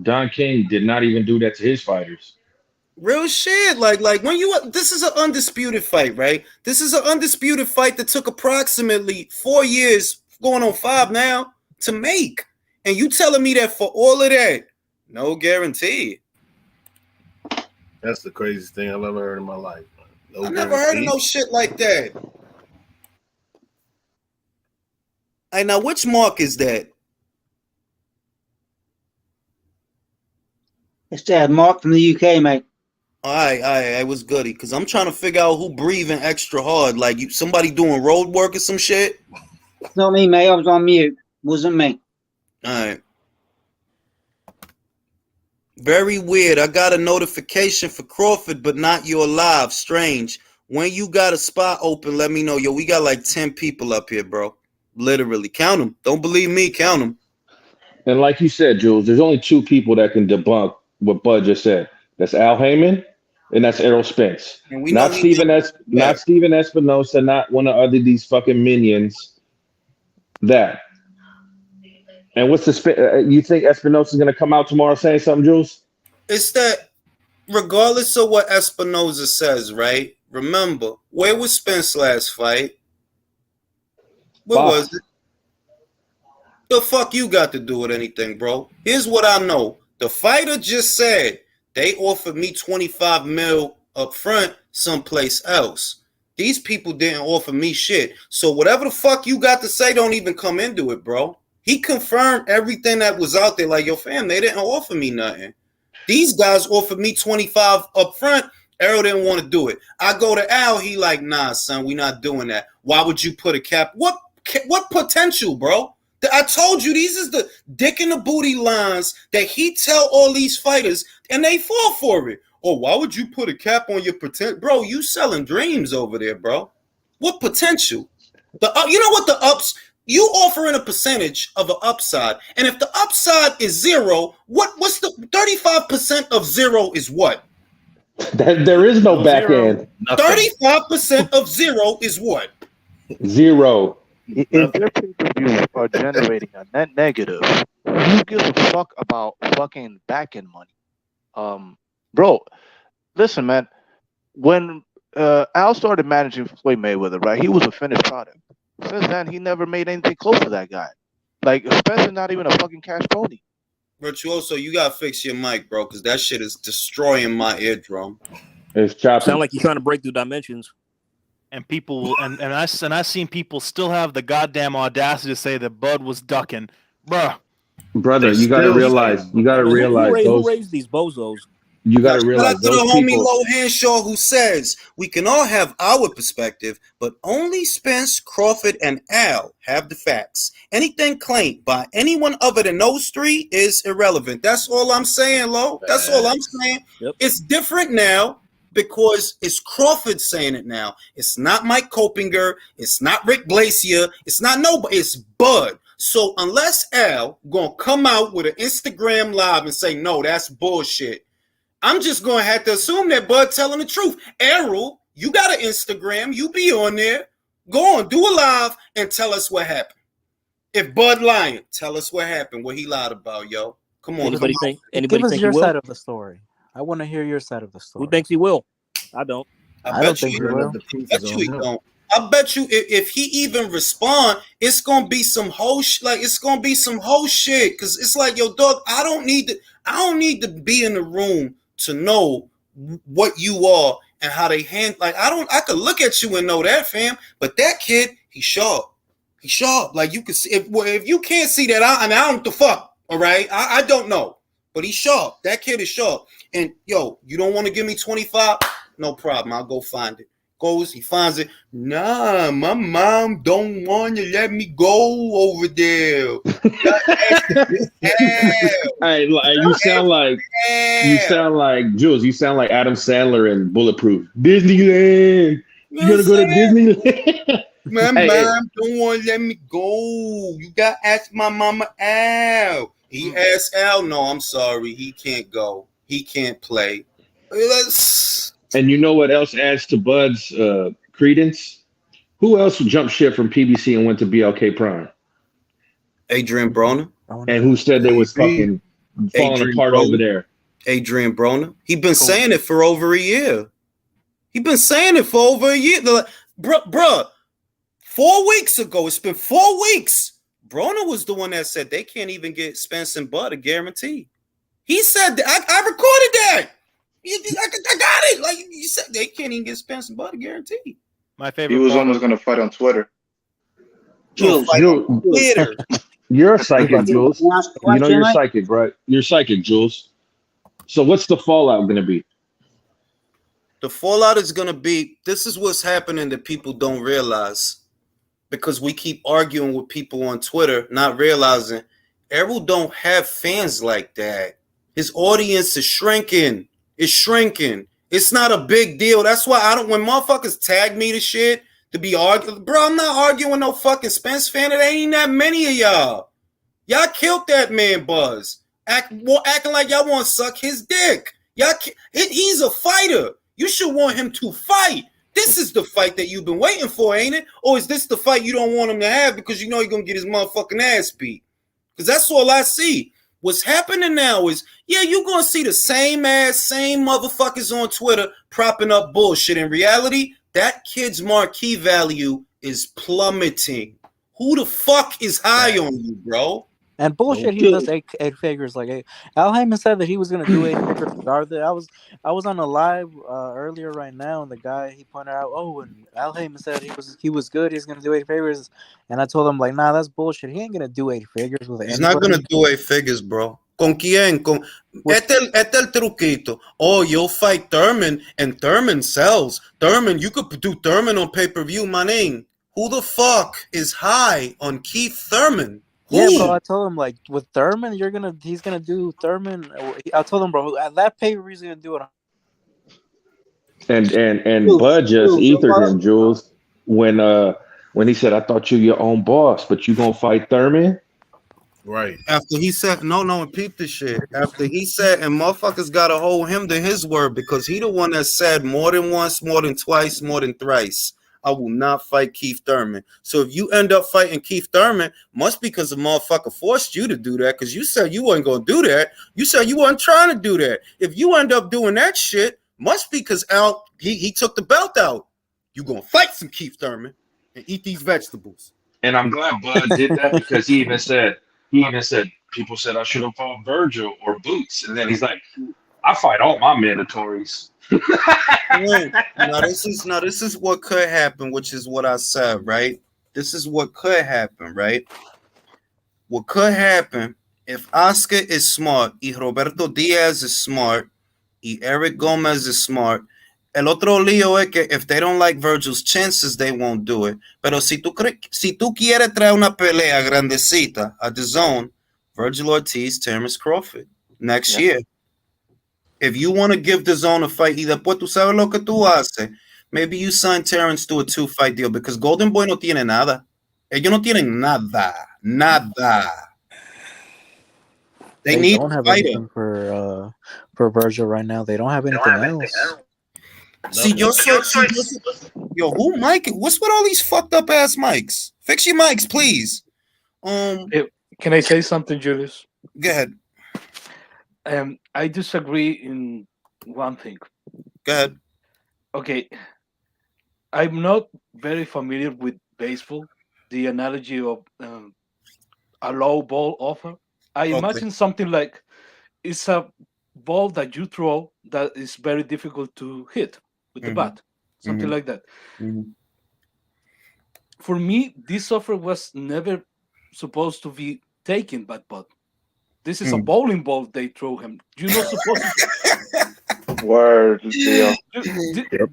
Don King did not even do that to his fighters. Real shit. Like when this is an undisputed fight, right? This is an undisputed fight that took approximately 4 years, going on 5 now, to make. And you telling me that for all of that, no guarantee. That's the craziest thing I've ever heard in my life. No I never heard of no shit like that. Hey, now which mark is that? It's that Mark from the UK, mate. All right, I was goody because I'm trying to figure out who breathing extra hard. Like somebody doing road work or some shit. It's not me, mate. I was on mute. Wasn't me. All right. Very weird. I got a notification for Crawford, but not your live. Strange. When you got a spot open, let me know. Yo, we got like 10 people up here, bro. Literally. Count them. Don't believe me. Count them. And like you said, Jules, there's only 2 people that can debunk what Bud just said. That's Al Heyman, and that's Errol Spence. And we Not know not Steven Espinosa, not one of other these fucking minions. That. And what's the you think Espinosa's gonna come out tomorrow saying something, Jules? It's that regardless of what Espinosa says, right? Remember, where was Spence last fight? Where was it? The fuck you got to do with anything, bro? Here's what I know. The fighter just said they offered me 25 mil up front someplace else. These people didn't offer me shit. So whatever the fuck you got to say, don't even come into it, bro. He confirmed everything that was out there. Like, yo, fam, they didn't offer me nothing. These guys offered me 25 up front. Errol didn't want to do it. I go to Al. He like, nah, son, we not doing that. Why would you put a cap? What potential, bro? I told you these is the dick in the booty lines that he tell all these fighters, and they fall for it. Oh, why would you put a cap on your potential? Bro, you selling dreams over there, bro. What potential? You know what the ups? You offering a percentage of an upside, and if the upside is zero, what's the 35% of zero is what? There is no back end. 35% of zero is what? Zero. If your pay-per-views are generating a net negative, who gives a fuck about fucking back-end money? Bro, listen, man. When Al started managing Floyd Mayweather, right, he was a finished product. Since then, he never made anything close to that guy. Like, Spencer not even a fucking cash pony. Virtuoso, you gotta fix your mic, bro, because that shit is destroying my eardrum. It's choppy. Sound like you're trying to break through dimensions. And people and I seen people still have the goddamn audacity to say that Bud was ducking, bruh. Brother, you gotta realize. Who raised these bozos? You gotta realize shout out to the homie Low Henshaw who says we can all have our perspective, but only Spence, Crawford, and Al have the facts. Anything claimed by anyone other than those three is irrelevant. That's all I'm saying, Low. That's all I'm saying. Yep. It's different now because it's Crawford saying it now. It's not Mike Copinger. It's not Rick Glacier. It's not nobody. It's Bud. So unless Al gonna come out with an Instagram live and say, no, that's bullshit, I'm just going to have to assume that Bud telling the truth. Errol, you got an Instagram. You be on there. Go on, do a live and tell us what happened. If Bud lying, tell us what happened, what he lied about, yo. Come on. Anybody think your he will? side of the story. I want to hear your side of the story. Who thinks he will? I don't. I don't think he will. I bet you if he even respond, it's gonna be some whole it's gonna be some whole shit. Cause it's like, yo, dog, I don't need to be in the room to know what you are and how they handle. Like, I could look at you and know that, fam. But that kid, he's sharp. He's sharp. Like, you can see if you can't see that, I don't the fuck. All right, I don't know, but he's sharp. That kid is sharp. And yo, you don't want to give me 25? No problem. I'll go find it. Goes, he finds it. Nah, my mom don't want to let me go over there. Hey, you sound like Jules. You sound like Adam Sandler in Bulletproof. Disneyland. You gotta go to Disneyland. My mom don't want to let me go. You gotta ask my mama Al. He asked Al. No, I'm sorry. He can't go. He can't play. And you know what else adds to Bud's credence? Who else jumped ship from PBC and went to BLK Prime? Adrian Broner. And who said they was fucking falling apart over there? Adrian Broner. He's been saying it for over a year. He's been saying it for over a year. Like, bruh, 4 weeks ago, it's been 4 weeks. Broner was the one that said they can't even get Spence and Bud a guarantee. He said that. I recorded that. I got it. Like you said, they can't even get Spence and Bud a guarantee. My favorite. He was almost going to fight on Twitter. Jules, you're a psychic, Jules. You know you're psychic, right? You're psychic, Jules. So what's the fallout going to be? The fallout is going to be, this is what's happening that people don't realize, because we keep arguing with people on Twitter, not realizing Errol don't have fans like that. His audience is shrinking. It's shrinking. It's not a big deal. That's why when motherfuckers tag me to shit to be arguing, bro, I'm not arguing with no fucking Spence fan. It ain't that many of y'all. Y'all killed that man Buzz. Acting like y'all want to suck his dick. He's a fighter. You should want him to fight. This is the fight that you've been waiting for, ain't it? Or is this the fight you don't want him to have because you know he's gonna get his motherfucking ass beat? Because that's all I see. What's happening now is, yeah, you're gonna see the same motherfuckers on Twitter propping up bullshit. In reality, that kid's marquee value is plummeting. Who the fuck is high on you, bro? And bullshit, he does eight figures. Like Al Heyman said that he was gonna do 8 figures regardless. I was on a live earlier right now, and the guy he pointed out, and Al Heyman said he was good. He's gonna do 8 figures, and I told him like, nah, that's bullshit. He ain't gonna do 8 figures with. He's not gonna do 8 figures, bro. ¿Con quién? Este el truquito. Oh, you'll fight Thurman, and Thurman sells. Thurman, you could do Thurman on pay-per-view, my name. Who the fuck is high on Keith Thurman? Yeah, bro. I told him like with Thurman, he's gonna do Thurman. I told him, bro, at that pay-per-view he's gonna do it. And Bud just ethered him, Jules, when he said, "I thought you your own boss, but you gonna fight Thurman." Right. After he said, no, and peep this shit. After he said, and motherfuckers gotta hold him to his word because he the one that said more than once, more than twice, more than thrice, I will not fight Keith Thurman. So if you end up fighting Keith Thurman, must be because the motherfucker forced you to do that because you said you wasn't going to do that. You said you weren't trying to do that. If you end up doing that shit, must be because Al, he took the belt out. You going to fight some Keith Thurman and eat these vegetables. And I'm glad Bud did that because he even said, people said I should have fought Virgil or Boots. And then he's like, I fight all my mandatories. Now this is what could happen, which is what I said, right? This is what could happen, right? What could happen if Oscar is smart, y Roberto Diaz is smart, y Eric Gomez is smart. El otro lío es que if they don't like Virgil's chances, they won't do it. Pero si tú quieres traer una pelea grandecita a the zone, Virgil Ortiz, Terrence Crawford next year. If you want to give the zone a fight, y después tú sabes lo que tú haces, maybe you sign Terrence to a 2-fight deal because Golden Boy no tiene nada. Ellos no tienen nada. They need don't a have fighter. anything for Virgil right now. They don't have anything else. See, yo, who Mike? What's with all these fucked up ass mics? Fix your mics, please. Can I say something, Julius? Go ahead. I disagree in one thing. Go ahead. Okay. I'm not very familiar with baseball. The analogy of a low ball offer. I imagine something like it's a ball that you throw that is very difficult to hit with the bat. Something like that. For me, this offer was never supposed to be taken by Bud. This is a bowling ball they throw him. You're not supposed to. Word.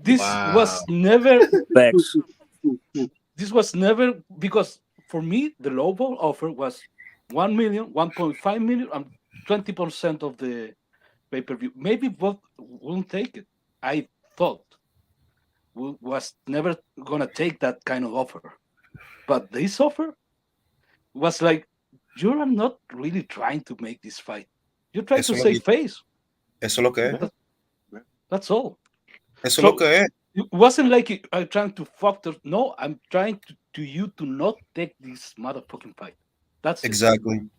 This was never. Facts. This was never because for me the low ball offer was 1 million, 1.5 million, and 20% of the pay-per-view. Maybe both won't take it. I thought was never gonna take that kind of offer, but this offer was like. You are not really trying to make this fight. You're trying to save face. Eso lo que es. That's all. Eso lo que es. It wasn't like I'm trying to fuck the. No, I'm trying to you to not take this motherfucking fight. That's exactly. It.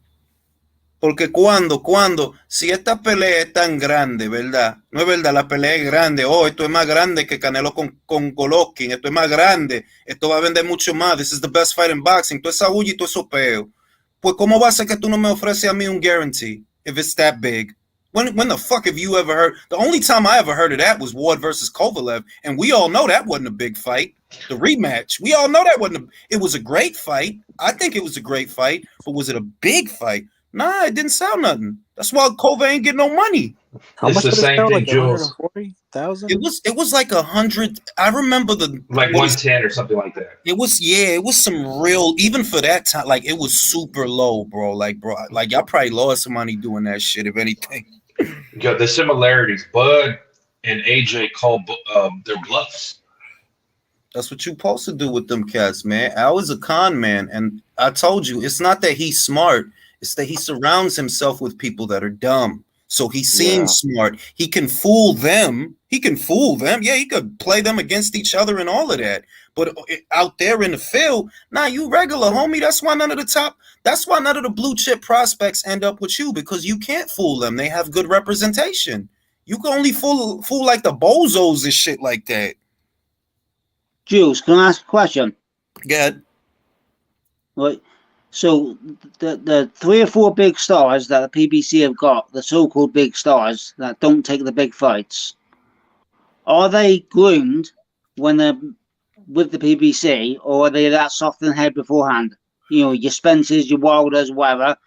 Porque cuando, si esta pelea es tan grande, ¿verdad? No es verdad, la pelea es grande. Oh, esto es más grande que Canelo con Golovkin. Esto es más grande. Esto va a vender mucho más. This is the best fight in boxing. Todo esa bulla y todo eso peo. Pues, ¿cómo va a ser que tú no me ofreces a mí un guarantee if it's that big? When the fuck have you ever heard? The only time I ever heard of that was Ward versus Kovalev, and we all know that wasn't a big fight. The rematch, we all know that wasn't. It was a great fight. I think it was a great fight, but was it a big fight? Nah, it didn't sell nothing. That's why Kove ain't get no money. How much did it sell? Like 140,000? It was like 100. I remember like 110 or something like that. It was some real, even for that time, like it was super low, bro. Like y'all probably lost some money doing that shit, if anything. Yeah, the similarities, Bud and AJ call their bluffs. That's what you're supposed to do with them cats, man. Al is a con man, and I told you, it's not that he's smart. It's that he surrounds himself with people that are dumb. So he seems smart. He can fool them. Yeah, he could play them against each other and all of that. But out there in the field, nah, you regular, homie. That's why none of the blue chip prospects end up with you, because you can't fool them. They have good representation. You can only fool like the bozos and shit like that. Jules, can I ask a question? Go ahead. Right. So the 3 or 4 big stars that the PBC have got, the so-called big stars that don't take the big fights, are they groomed when they're with the PBC, or are they that soft in the head beforehand? You know, your Spencers, your Wilders, whatever.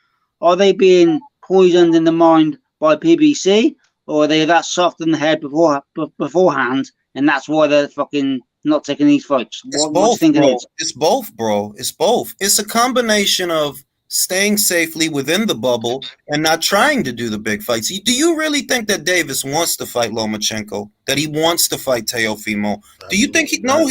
Are they being poisoned in the mind by PBC, or are they that soft in the head beforehand, and that's why they're fucking not taking these fights? What do you think it is? It's both, bro. It's both. It's a combination of staying safely within the bubble and not trying to do the big fights. Do you really think that Davis wants to fight Lomachenko? That he wants to fight Teofimo? Do you think he's one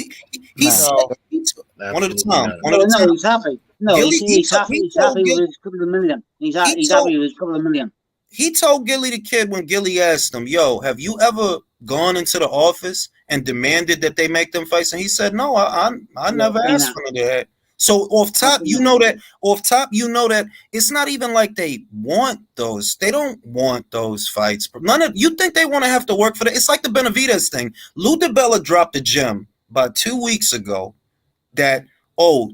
at a time? No, he's happy. No, he's happy. He's happy with his couple of million. He's happy with his couple of million. He told Gilly the Kid when Gilly asked him, "Yo, have you ever gone into the office and demanded that they make them fights?" And he said, "No, I never asked for that." So off top, you know that it's not even like they want those. They don't want those fights. You think they want to have to work for that? It's like the Benavidez thing. Lou DiBella dropped a gem about 2 weeks ago that,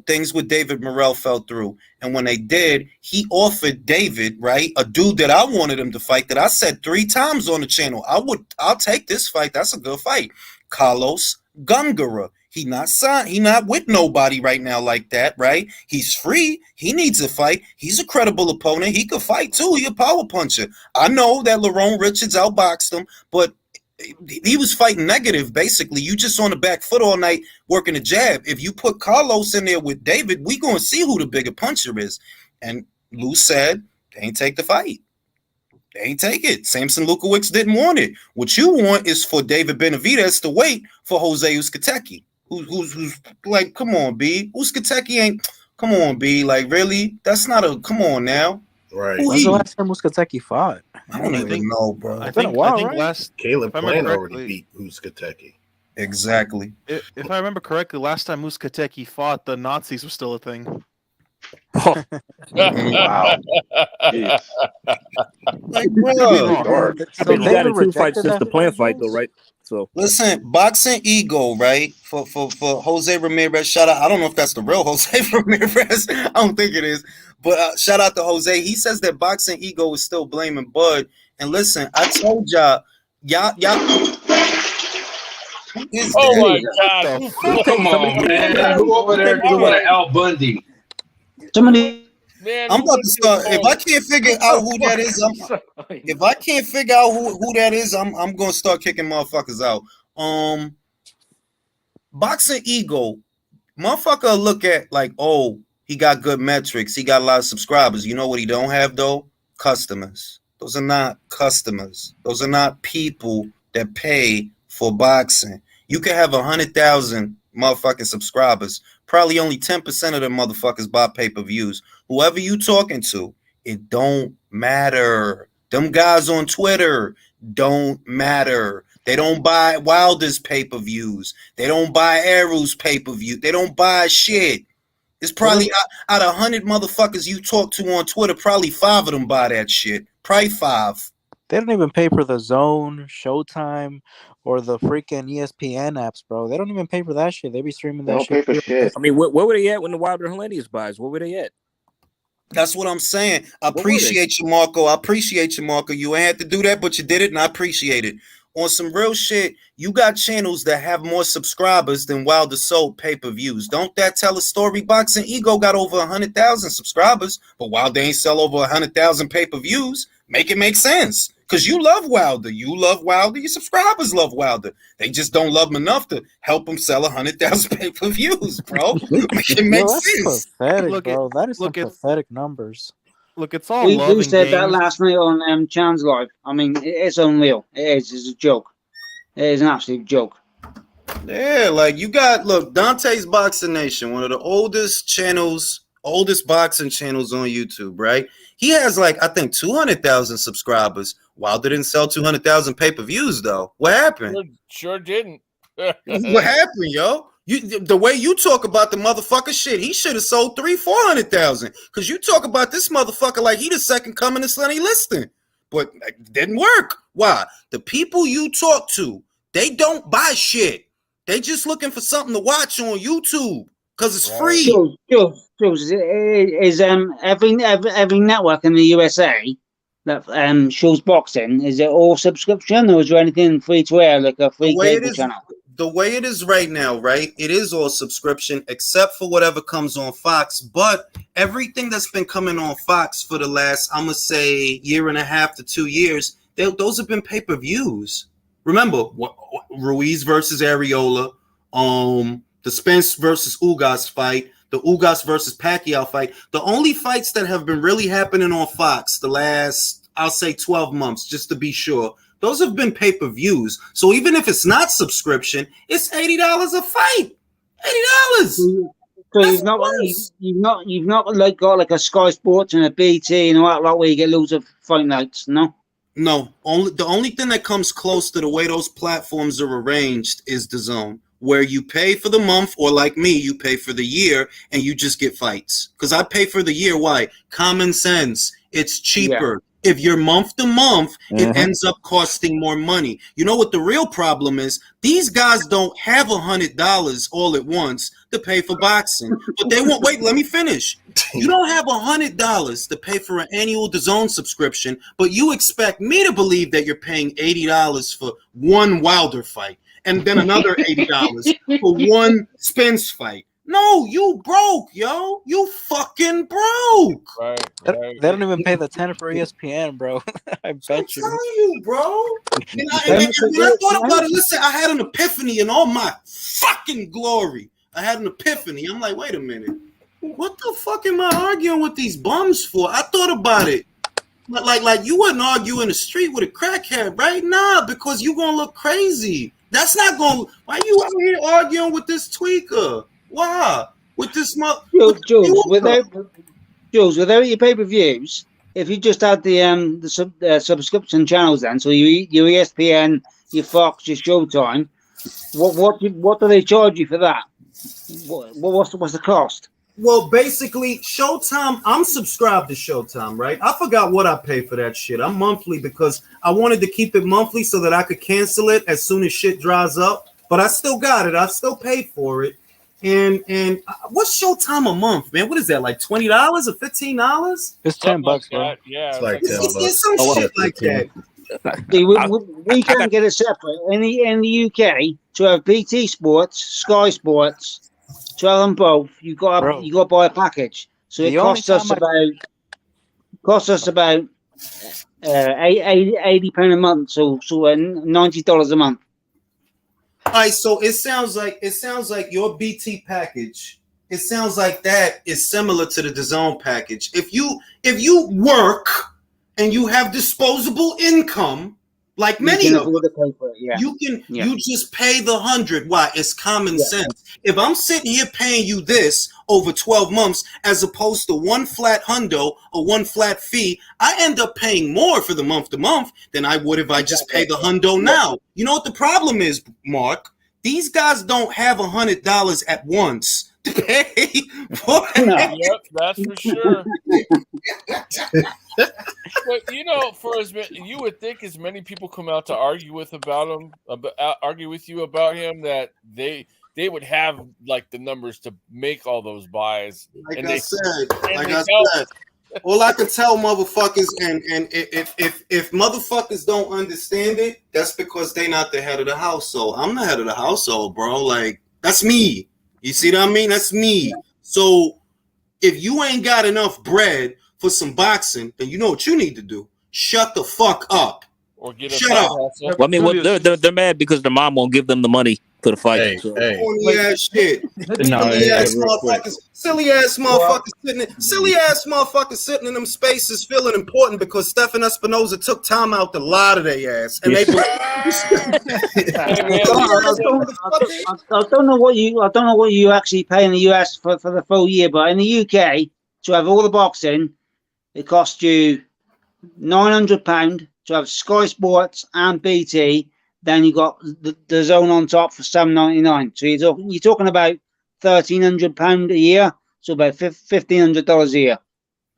things with David Morrell fell through. And when they did, he offered David, right, a dude that I wanted him to fight, that I said 3 times on the channel, I'll take this fight. That's a good fight. Carlos Gungara. He not signed. He not with nobody right now like that, right? He's free. He needs a fight. He's a credible opponent. He could fight too. He a power puncher. I know that Lerone Richards outboxed him, but he was fighting negative, basically. You just on the back foot all night working a jab. If you put Carlos in there with David, we going to see who the bigger puncher is. And Lou said they ain't take the fight. They ain't take it. Samson Lukowicz didn't want it. What you want is for David Benavidez to wait for Jose Uzcategui. Who's like, come on, B. Uzcategui ain't, come on, B. Like, really? That's not a, come on now. Right. When's the last time Uzcategui fought? I don't even know, bro. I think last Caleb Plant already beat Uzcategui. Exactly. If I remember correctly, last time Uzcategui fought, the Nazis were still a thing. Wow. Like, bro. I mean, he got in 2 fights since the Plant fight, though, right? So listen, Boxing Ego, right? For Jose Ramirez. Shout out. I don't know if that's the real Jose Ramirez. I don't think it is. But shout out to Jose. He says that Boxing Ego is still blaming Bud. And listen, I told y'all. Oh my God! Come on, man! Who over there doing an Al Bundy? Somebody. Man, I'm about to start. If I can't figure out who that is, I'm gonna start kicking motherfuckers out. Boxing Ego, motherfucker look at like, oh, he got good metrics, he got a lot of subscribers. You know what he don't have though? Customers. Those are not customers. Those are not people that pay for boxing. You can have 100,000 motherfucking subscribers. Probably only 10% of them motherfuckers buy pay-per-views. Whoever you talking to, it don't matter. Them guys on Twitter don't matter. They don't buy Wilder's pay-per-views. They don't buy Arrow's pay-per-view. They don't buy shit. It's probably out of 100 motherfuckers you talk to on Twitter, probably 5 of them buy that shit. Probably 5. They don't even pay for the Zone, Showtime, or the freaking ESPN apps, bro. They don't even pay for that shit. They be streaming that shit. They don't pay for shit. I mean, where were they at when the Wilder Hellenius buys? Where were they at? That's what I'm saying. I appreciate you, Marco. You ain't had to do that, but you did it, and I appreciate it. On some real shit, you got channels that have more subscribers than Wilder sold pay-per-views. Don't that tell a story? Boxing Ego got over 100,000 subscribers, but Wilder ain't sell over 100,000 pay-per-views. Make it make sense. Because you love Wilder. You love Wilder. Your subscribers love Wilder. They just don't love him enough to help him sell 100,000 pay-per-views, bro. Make it make sense. Pathetic, bro. That is some pathetic numbers. Look, it's all We said that last night on Chan's Live. I mean, it's unreal. It is. It's a joke. It is an absolute joke. Yeah, like you got, look, Dante's Boxing Nation, one of the oldest boxing channels on YouTube, right? He has like, I think 200,000 subscribers. Wilder didn't sell 200,000 pay-per-views though. What happened? Sure didn't. What happened, yo? The way you talk about the motherfucker shit, he should have sold 300,000-400,000. Cause you talk about this motherfucker like he the second coming of Sonny Liston. But it didn't work. Why? The people you talk to, they don't buy shit. They just looking for something to watch on YouTube because it's free. Jules, is every network in the USA that shows boxing, is it all subscription or is there anything free to air, like a free cable channel? The way it is right now, right? It is all subscription except for whatever comes on Fox. But everything that's been coming on Fox for the last, I'm going to say, 1.5 to 2 years, those have been pay-per-views. Remember, Ruiz versus Areola, the Spence versus Ugas fight, the Ugas versus Pacquiao fight. The only fights that have been really happening on Fox the last, I'll say 12 months, just to be sure, those have been pay-per-views. So even if it's not subscription, it's $80 a fight. $80. So you've not like got like a Sky Sports and a BT and all that like where you get loads of fight nights, no? No. The only thing that comes close to the way those platforms are arranged is DAZN, where you pay for the month, or like me, you pay for the year and you just get fights. Because I pay for the year. Why? Common sense. It's cheaper. Yeah. If you're month to month, it ends up costing more money. You know what the real problem is? These guys don't have $100 all at once to pay for boxing. But they won't. Wait, let me finish. You don't have $100 to pay for an annual DAZN subscription, but you expect me to believe that you're paying $80 for one Wilder fight and then another $80 for one Spence fight. No, you broke, yo. You fucking broke. Right. They don't even pay the 10 for ESPN, bro. I bet I'm telling you, bro. And when I thought about it, listen, I had an epiphany in all my fucking glory. I had an epiphany. I'm like, wait a minute. What the fuck am I arguing with these bums for? I thought about it. Like you wouldn't argue in the street with a crackhead, right? Nah, because you gonna look crazy. That's not gonna. Why you out here arguing with this tweaker? Why? With this Jules, without your pay-per-views, if you just had the subscription channels then, so your ESPN, your Fox, your Showtime, what do they charge you for that? What's the cost? Well, basically, Showtime, I'm subscribed to Showtime, right? I forgot what I pay for that shit. I'm monthly because I wanted to keep it monthly so that I could cancel it as soon as shit dries up. But I still got it. I still paid for it. And what's Showtime a month, man? What is that, like $20 or $15? It's $10, bro. Yeah, it's like $10. It's some shit like that. See, we can't get it separate in the UK to have BT Sports, Sky Sports. To have them both, you got to buy a package. So it costs us about £80 a month, so $90 a month. All right, so it sounds like your BT package. It sounds like that is similar to the DAZN package. If you work and you have disposable income, like many of us, you just pay the 100. Why? It's common sense. If I'm sitting here paying you this over 12 months as opposed to one flat hundo or one flat fee, I end up paying more for the month to month than I would if I just pay the hundo now. You know what the problem is, Mark? These guys don't have $100 at once to pay for it. Yep, that's for sure. But for as many, you would think as many people come out to argue with you about him, that they would have like the numbers to make all those buys. Like I said, all I can tell motherfuckers, and if motherfuckers don't understand it, that's because they not the head of the household. I'm the head of the household, bro. Like, that's me. You see what I mean? That's me. So if you ain't got enough bread for some boxing, then you know what you need to do. Shut the fuck up. Or get Shut up. Well, I mean, they're mad because their mom won't give them the money for the fight. Corny ass shit. Silly ass motherfuckers sitting in them spaces feeling important because Stephen Espinoza took time out to lie to their ass. And they I don't know what you actually pay in the US for the full year, but in the UK to have all the boxing, it costs you £900 to have Sky Sports and BT. Then you got the zone on top for $7.99. So you're talking about £1,300 a year. So about $1,500 a year.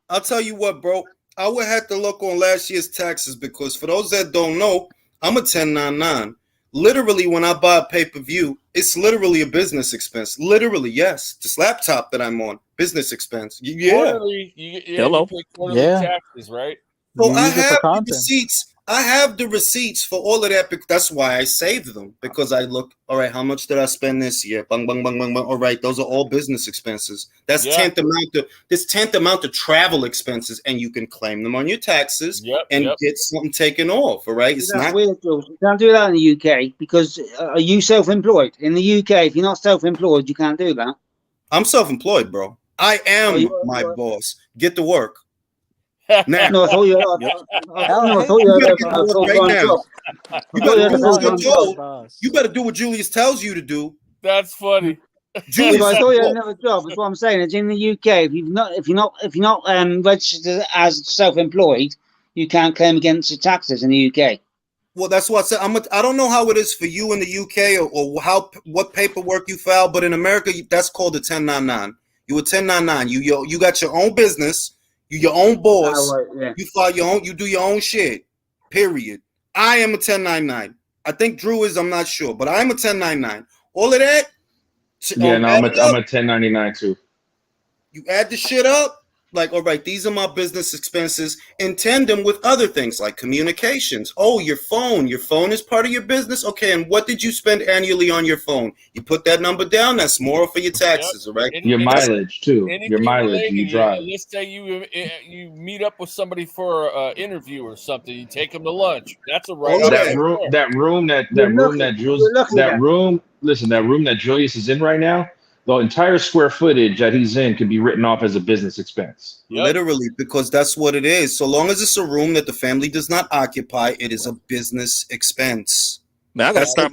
I'll tell you what, bro. I would have to look on last year's taxes because for those that don't know, I'm a 1099. Literally, when I buy a pay-per-view, it's literally a business expense. Literally, yes. This laptop that I'm on, business expense. Yeah. Quarterly, you pay quarterly taxes, right? So I have the receipts. I have the receipts for all of that. That's why I saved them, because I look, all right, how much did I spend this year? Bang, bang, bang, bang, bang. All right, those are all business expenses. That's tenth amount of travel expenses, and you can claim them on your taxes get something taken off. All right, it's not weird. You can't do that in the UK because are you self-employed? In the UK, if you're not self-employed, you can't do that. I'm self-employed, bro. I am my boss. Get to work. Now, no, I thought you were. You better do what Julius tells you to do. That's funny. Julius, I thought you had another job. That's what I'm saying. It's in the UK. If you're not registered as self-employed, you can't claim against your taxes in the UK. Well, that's what I said. I don't know how it is for you in the UK or what paperwork you file, but in America, that's called a 1099. You a 1099. You got your own business. You your own boss. You file your own. You do your own shit. Period. I am a 1099. I think Drew is. I'm not sure, but I'm a 1099. All of that. Yeah, no, I'm a 1099 too. You add the shit up. Like, all right, these are my business expenses in tandem with other things like communications. Oh, your phone. Your phone is part of your business. Okay, and what did you spend annually on your phone? You put that number down. That's more for your taxes, all right? Your mileage too. Your mileage you drive. Let's say you meet up with somebody for an interview or something. You take them to lunch. That's a write-off. That room that Julius is in right now. The entire square footage that he's in could be written off as a business expense. Literally, because that's what it is. So long as it's a room that the family does not occupy, it is a business expense. Man, I gotta start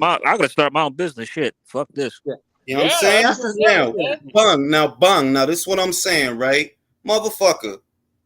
my own business. Shit, fuck this. You know what I'm saying? Now this is what I'm saying, right, motherfucker.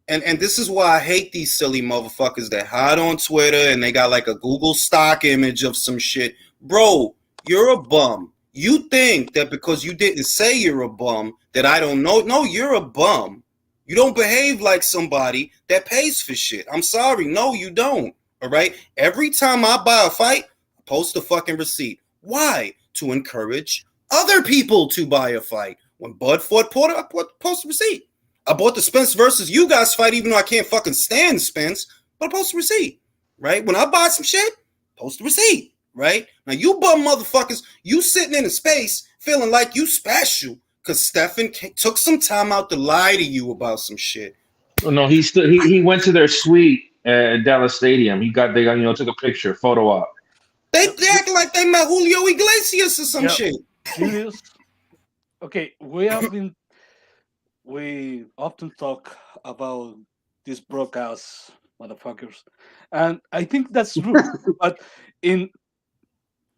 And this is why I hate these silly motherfuckers that hide on Twitter and they got like a Google stock image of some shit, bro. You're a bum. You think that because you didn't say you're a bum that I don't know? No, you're a bum. You don't behave like somebody that pays for shit. I'm sorry. No, you don't. All right? Every time I buy a fight, I post a fucking receipt. Why? To encourage other people to buy a fight. When Bud fought Porter, I post a receipt. I bought the Spence versus you guys fight, even though I can't fucking stand Spence, but I post a receipt. Right? When I buy some shit, post a receipt. Right? Now, you bum motherfuckers, you sitting in a space feeling like you special because Stephen took some time out to lie to you about some shit. Oh, no, he went to their suite at Dallas Stadium. They got took a picture, photo op. They act like they met Julio Iglesias or some shit. Serious? Okay, we often talk about these broke-ass motherfuckers, and I think that's true. But in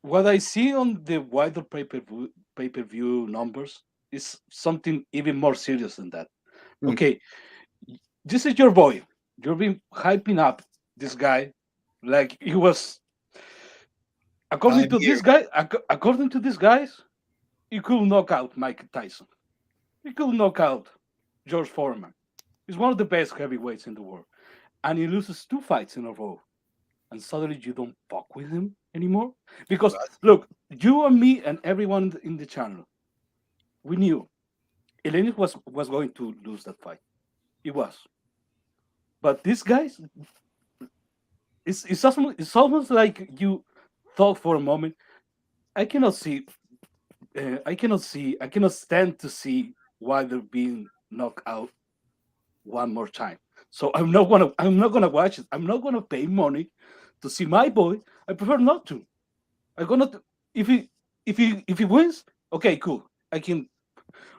what I see on the wider pay-per-view numbers is something even more serious than that. Okay, this is your boy. You've been hyping up this guy like he was. According to these guys, he could knock out Mike Tyson. He could knock out George Foreman. He's one of the best heavyweights in the world, and he loses 2 fights in a row. And suddenly you don't fuck with him anymore? Because, look, you and me and everyone in the channel, we knew Eleni was going to lose that fight. He was. But these guys, it's almost like you thought for a moment, I cannot stand to see why they're being knocked out one more time. So I'm not gonna watch it. I'm not gonna pay money to see my boy. I prefer not to. If he wins, okay, cool. I can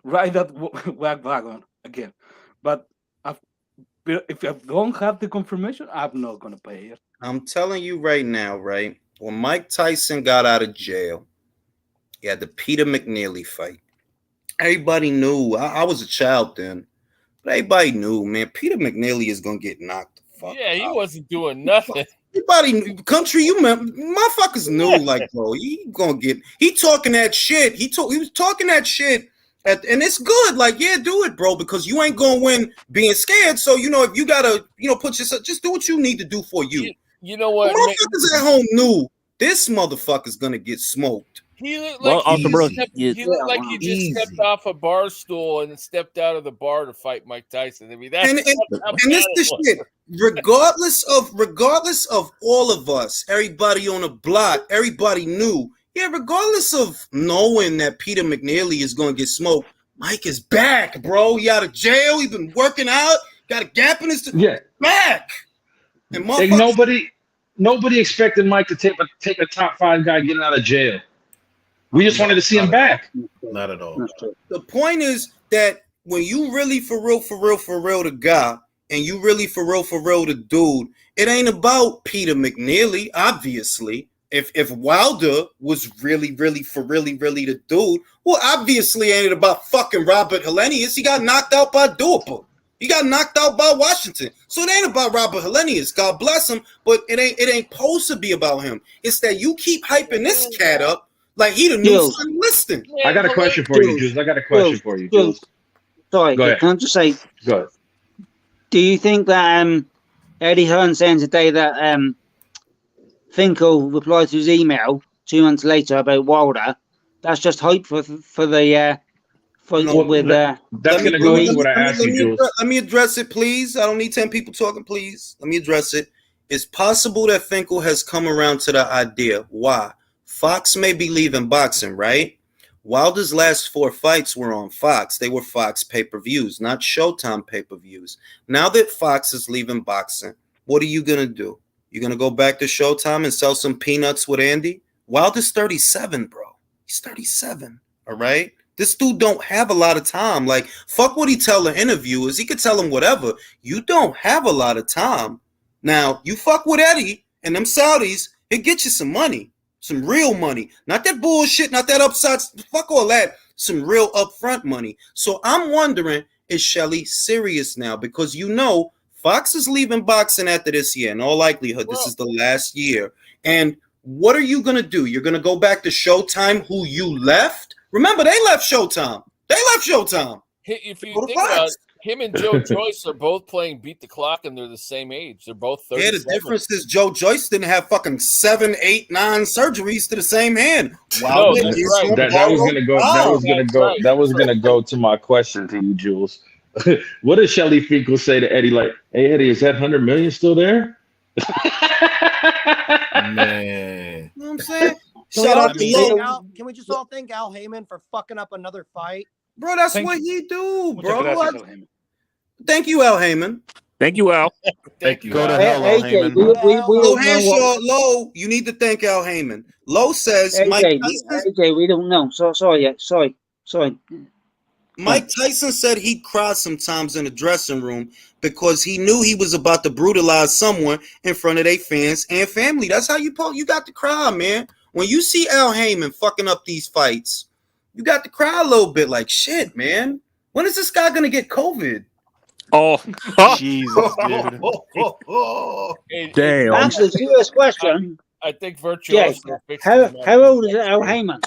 ride that wagon again. But if I don't have the confirmation, I'm not gonna pay it. I'm telling you right now, right? When Mike Tyson got out of jail, he had the Peter McNeely fight. Everybody knew. I was a child then. Everybody knew, man. Peter McNeely is gonna get knocked the fuck Yeah, he out. wasn't doing nothing. Everybody, country, you motherfuckers knew, like, bro, he gonna get. He talking that shit. He was talking that shit, and it's good. Like, yeah, do it, bro, because you ain't gonna win being scared. So if you gotta, put yourself, just do what you need to do for you. You know what? Motherfuckers at home knew this motherfucker's gonna get smoked. He looked like he looked like he just stepped off a bar stool and stepped out of the bar to fight Mike Tyson. I mean, that's and this the shit. Regardless of all of us, everybody on the block, everybody knew. Yeah, regardless of knowing that Peter McNeely is going to get smoked, Mike is back, bro. He out of jail. He been working out. Got a gap in his back. And nobody expected Mike to take a top 5 guy getting out of jail. We just wanted to see him back. Not at all. The point is that when you really for real the guy, and you really for real the dude, it ain't about Peter McNeely, obviously. If Wilder was really the dude, well, obviously ain't it about fucking Robert Helenius. He got knocked out by Duper. He got knocked out by Washington. So it ain't about Robert Helenius. God bless him, but it ain't supposed to be about him. It's that you keep hyping this cat up like he the new listing. I got a question for you, Jules. Sorry, go ahead. can I just say? Go ahead. Do you think that Eddie Hearn saying today that Finkel replied to his email 2 months later about Wilder, that's just hype for the that's going to go into what I asked you, Jules. Let me address it, please. I don't need 10 people talking, please. Let me address it. It's possible that Finkel has come around to the idea. Why? Fox may be leaving boxing, right? Wilder's last 4 fights were on Fox. They were Fox pay-per-views, not Showtime pay-per-views. Now that Fox is leaving boxing, what are you going to do? You're going to go back to Showtime and sell some peanuts with Andy? Wilder's 37, bro. He's 37, all right? This dude don't have a lot of time. Like, fuck what he tell the interviewers. He could tell them whatever. You don't have a lot of time. Now, you fuck with Eddie and them Saudis, he'll get you some money. Some real money. Not that bullshit, not that upside. Fuck all that. Some real upfront money. So I'm wondering, is Shelly serious now? Because Fox is leaving boxing after this year. In all likelihood, this is the last year. And what are you going to do? You're going to go back to Showtime, who you left? Remember, they left Showtime. If you think about it, him and Joe Joyce are both playing Beat the Clock, and they're the same age. They're both 37. Yeah, the difference is Joe Joyce didn't have fucking 7, 8, 9 surgeries to the same hand. Wow, that's right. That was gonna go to my question to you, Jules. What does Shelly Finkel say to Eddie? Like, hey Eddie, is that 100 million still there? Man, you know what I'm saying? Can we just all thank Al Heyman for fucking up another fight? Bro, that's what he do, bro. Thank you, Al Heyman. Thank you, Al. Thank you. Go to hell, Al Heyman. Low, you need to thank Al Heyman. Low says Mike Tyson. AJ, we don't know. Sorry. Mike Tyson said he'd cry sometimes in the dressing room because he knew he was about to brutalize someone in front of their fans and family. That's how you got to cry, man. When you see Al Heyman fucking up these fights, you got to cry a little bit like, shit, man. When is this guy going to get COVID? Oh, Jesus, dude. Damn. Answer the serious question. I think Virtuoso. Yes. How old is Al Heyman?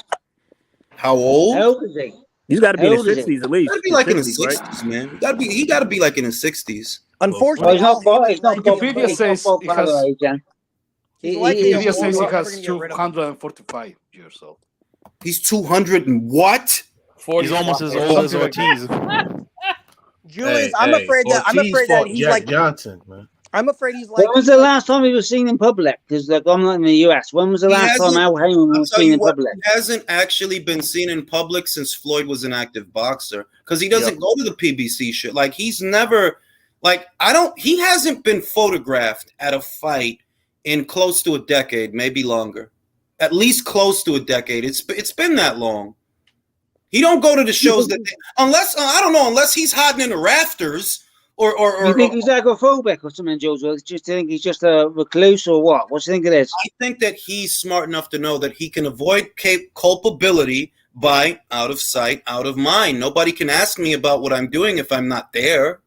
How old? How old is he? He's got to be in his 60s at least. Got to be like in his 60s, man. He got to be like in his 60s. Unfortunately, Wikipedia says he has 245 years old. He's 200 and what? He's almost as old as Ortiz. Julius, I'm afraid that he's like Johnson, man. I'm afraid he's like. When was the last time he was seen in public? Because I'm not in the US. When was the last time Al Heyman was seen in public? He hasn't actually been seen in public since Floyd was an active boxer because he doesn't go to the PBC shit. Like he's never, he hasn't been photographed at a fight in close to a decade, maybe longer. At least close to a decade. It's been that long. He don't go to the shows unless he's hiding in the rafters. Or you think he's agoraphobic or something, Jojo? Do you think he's just a recluse or what? What do you think it is? I think that he's smart enough to know that he can avoid culpability by out of sight, out of mind. Nobody can ask me about what I'm doing if I'm not there.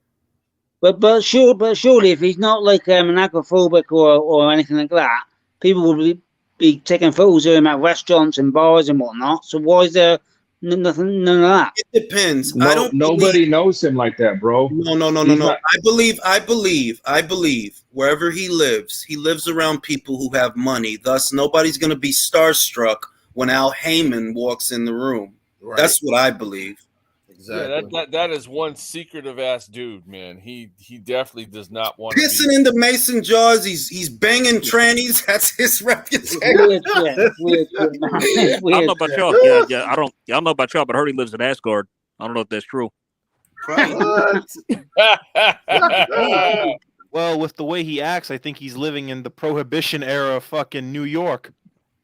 But surely, if he's not like an agoraphobic or anything like that, people will be taking photos of him at restaurants and bars and whatnot. So why is there none of that? It depends. Nobody knows him like that, bro. No. Not... I believe wherever he lives around people who have money. Thus, nobody's going to be starstruck when Al Heyman walks in the room. Right. That's what I believe. Exactly. Yeah, that is one secretive ass dude, man. He definitely does not want pissing into mason jars. He's banging trannies. That's his reputation. Weird. I don't know about y'all. Yeah. I don't know about y'all, but I heard he lives in Asgard. I don't know if that's true. Well, with the way he acts, I think he's living in the Prohibition era of fucking New York.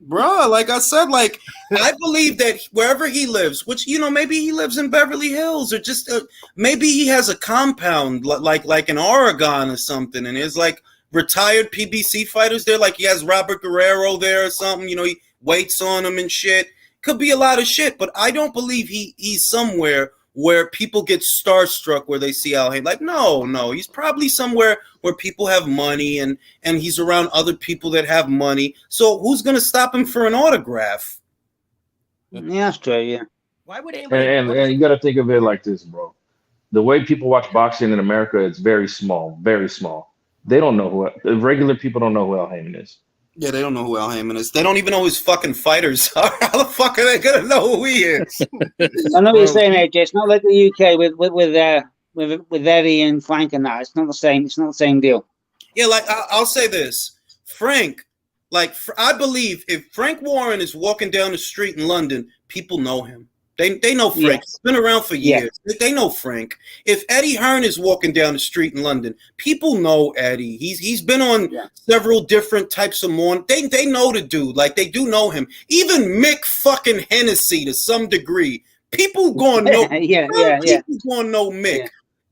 Bro, like I said, like I believe that wherever he lives, which maybe he lives in Beverly Hills or just maybe he has a compound like in Oregon or something, and there's like retired PBC fighters there, like he has Robert Guerrero there or something. He waits on him and shit. Could be a lot of shit, but I don't believe he's somewhere where people get starstruck where they see Al Heyman. Like, no, he's probably somewhere where people have money and he's around other people that have money. So who's going to stop him for an autograph? Yeah, that's true, yeah. Why would anybody... And you got to think of it like this, bro. The way people watch boxing in America, it's very small, very small. They don't know regular people don't know who Al Heyman is. Yeah, they don't know who Al Heyman is. They don't even know who his fucking fighters are. How the fuck are they gonna know who he is? I know what you're saying, AJ. It's not like the UK with Eddie and Frank and that. It's not the same. It's not the same deal. Yeah, like I'll say this, Frank. Like I believe if Frank Warren is walking down the street in London, people know him. They know Frank. Yes. He's been around for years. Yeah. They know Frank. If Eddie Hearn is walking down the street in London, people know Eddie. He's been on several different types of morning. They know the dude. Like they do know him. Even Mick fucking Hennessy to some degree. People gonna know. People gonna know Mick. Yeah.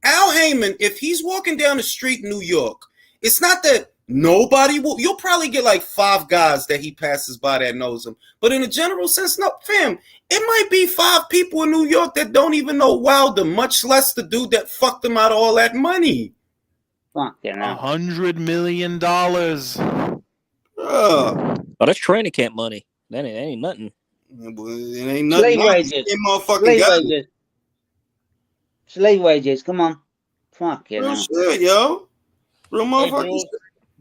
Al Heyman, if he's walking down the street in New York, it's not that nobody will. You'll probably get like 5 guys that he passes by that knows him. But in a general sense, no, fam. It might be 5 people in New York that don't even know Wilder, much less the dude that fucked him out of all that money. $100 million. Oh, that's training camp money. That ain't nothing. It ain't nothing. Slave wages. Come on. Fuck you. Real shit, yo. Real motherfuckers.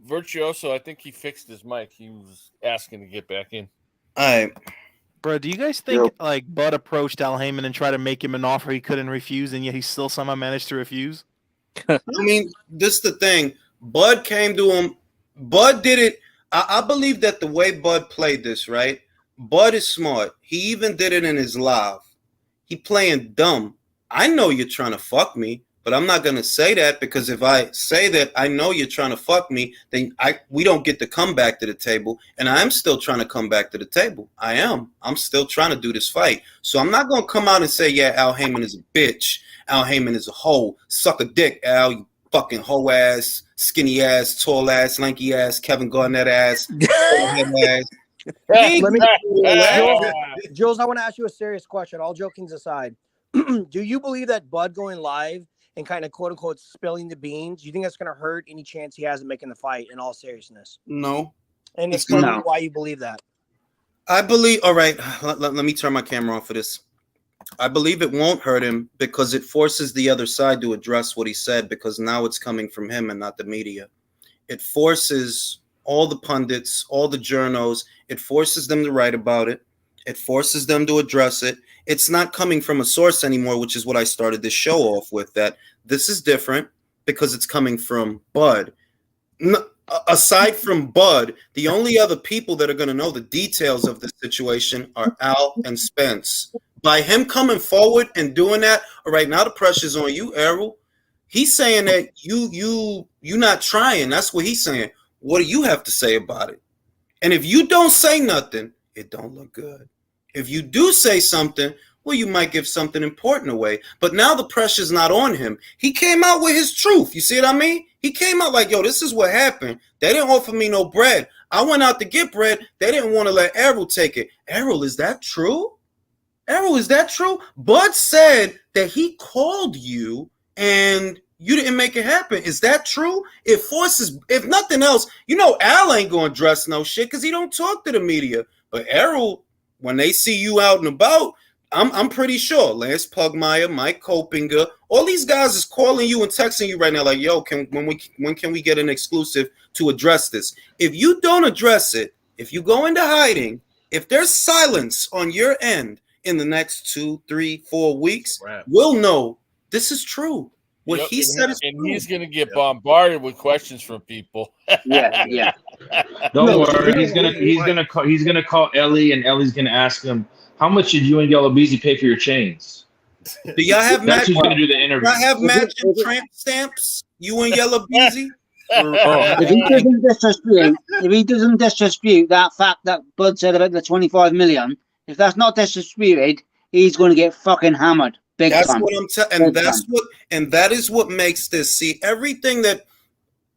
Virtuoso, I think he fixed his mic. He was asking to get back in. All right. Bro, do you guys think like Bud approached Al Heyman and tried to make him an offer he couldn't refuse, and yet he still somehow managed to refuse? I mean, this is the thing. Bud came to him. Bud did it. I believe that the way Bud played this, right? Bud is smart. He even did it in his live. He playing dumb. I know you're trying to fuck me, but I'm not gonna say that because if I say that I know you're trying to fuck me, then we don't get to come back to the table. And I'm still trying to come back to the table. I'm still trying to do this fight. So I'm not gonna come out and say, yeah, Al Heyman is a bitch. Al Heyman is a hoe. Suck a dick, Al, you fucking hoe ass, skinny ass, tall ass, lanky ass, Kevin Garnett ass, ass. Jules, I want to ask you a serious question. All jokings aside, do you believe that Bud going live and kind of quote unquote spilling the beans, do you think that's going to hurt any chance he has of making the fight in all seriousness? No. And explain why you believe that. I believe, all right, let me turn my camera on for this. I believe it won't hurt him because it forces the other side to address what he said because now it's coming from him and not the media. It forces all the pundits, all the journos, it forces them to write about it. It forces them to address it. It's not coming from a source anymore, which is what I started this show off with, that this is different because it's coming from Bud. Aside from Bud, the only other people that are going to know the details of the situation are Al and Spence. By him coming forward and doing that, all right, now the pressure's on you, Errol. He's saying that you not trying. That's what he's saying. What do you have to say about it? And if you don't say nothing, it don't look good. If you do say something, well, you might give something important away. But now the pressure's not on him. He came out with his truth. You see what I mean? He came out like, yo, this is what happened. They didn't offer me no bread. I went out to get bread. They didn't want to let Errol take it. Errol, is that true? Errol, is that true? Bud said that he called you and You didn't make it happen. Is that true? It forces, if nothing else, Al ain't going to dress no shit because he don't talk to the media. But Errol, when they see you out and about, I'm pretty sure Lance Pugmire, Mike Copinger, all these guys is calling you and texting you right now like, yo, when can we get an exclusive to address this? If you don't address it, if you go into hiding, if there's silence on your end in the next 2, 3, 4 weeks, we'll know this is true. What he said is true. He's going to get bombarded with questions from people. Yeah. Don't worry, he's gonna call Ellie, and Ellie's gonna ask him, how much did you and Yellow Beezy pay for your chains? Do y'all have That's who's gonna do the interview. Y'all have matching tramp stamps? You and Yellow Beezy? If he doesn't dispute that fact that Bud said about the 25 million, if that's not disputed, he's going to get fucking hammered. That's what I'm telling, and that is what makes this. See, everything that,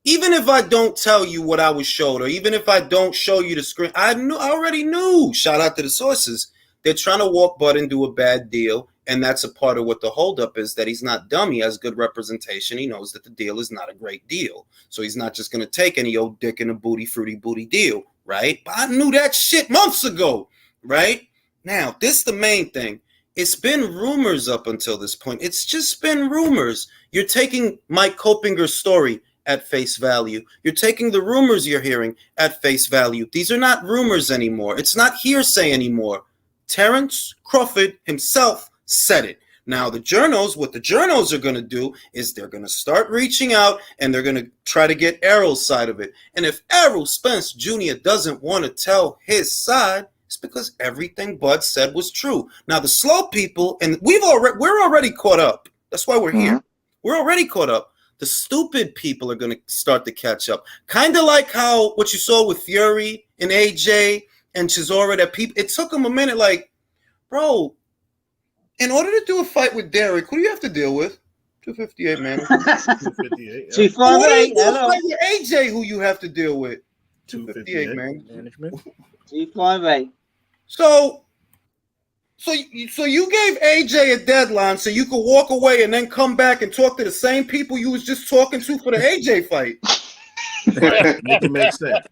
even if I don't tell you what I was showed, or even if I don't show you the screen, I already knew. Shout out to the sources. They're trying to walk Bud into a bad deal, and that's a part of what the holdup is. That he's not dumb. He has good representation. He knows that the deal is not a great deal, so he's not just going to take any old dick in a fruity booty deal, right? But I knew that shit months ago, right? Now, this is the main thing. It's been rumors up until this point. It's just been rumors. You're taking Mike Copinger's story at face value. You're taking the rumors you're hearing at face value. These are not rumors anymore. It's not hearsay anymore. Terrence Crawford himself said it. Now, what the journos are going to do is they're going to start reaching out and they're going to try to get Errol's side of it. And if Errol Spence Jr. doesn't want to tell his side, it's because everything Bud said was true. Now, the slow people, and we're already caught up. That's why we're here. We're already caught up. The stupid people are going to start to catch up. Kind of like what you saw with Fury and AJ and Chisora, that people, it took them a minute, like, bro, in order to do a fight with Derek, who do you have to deal with? 258, man. 258. 258. AJ, who you have to deal with? 258, man. Management. 258. So you gave AJ a deadline so you could walk away and then come back and talk to the same people you was just talking to for the AJ fight. Make it make sense.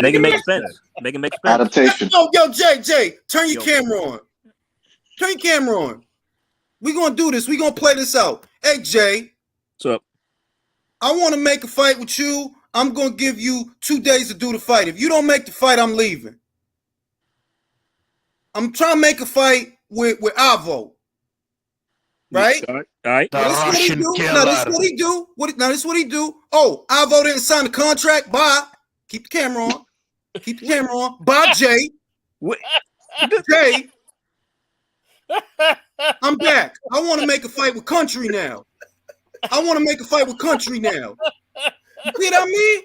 Make it make sense. Make it make sense. Adaptation. Yo, Jay, turn your camera on. Turn your camera on. We're gonna do this. We're gonna play this out. Hey, Jay. What's up? I want to make a fight with you. I'm gonna give you 2 days to do the fight. If you don't make the fight, I'm leaving. I'm trying to make a fight with Avo. Right? All right. Now, this is what he do. Now, this is what he do. Oh, Avo didn't sign the contract. Bye. Keep the camera on. Keep the camera on. Bye, Jay. Jay. I'm back. I want to make a fight with Country now. You see what I mean?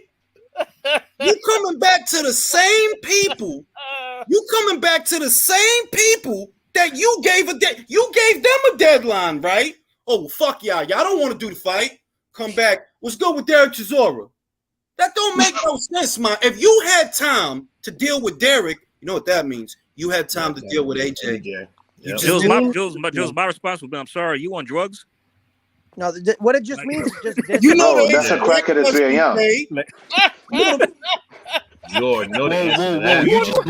You coming back to the same people. That you gave them a deadline, right? Oh, fuck y'all. Y'all don't want to do the fight. Come back. Let's go with Derek Chisora. That don't make no sense, man. If you had time to deal with Derek, you know what that means. You had time to deal with AJ. Jules, my response would be, I'm sorry, you on drugs? No, what it just means is just you know that's a crack at his rear young. Lord, no. Whoa! You just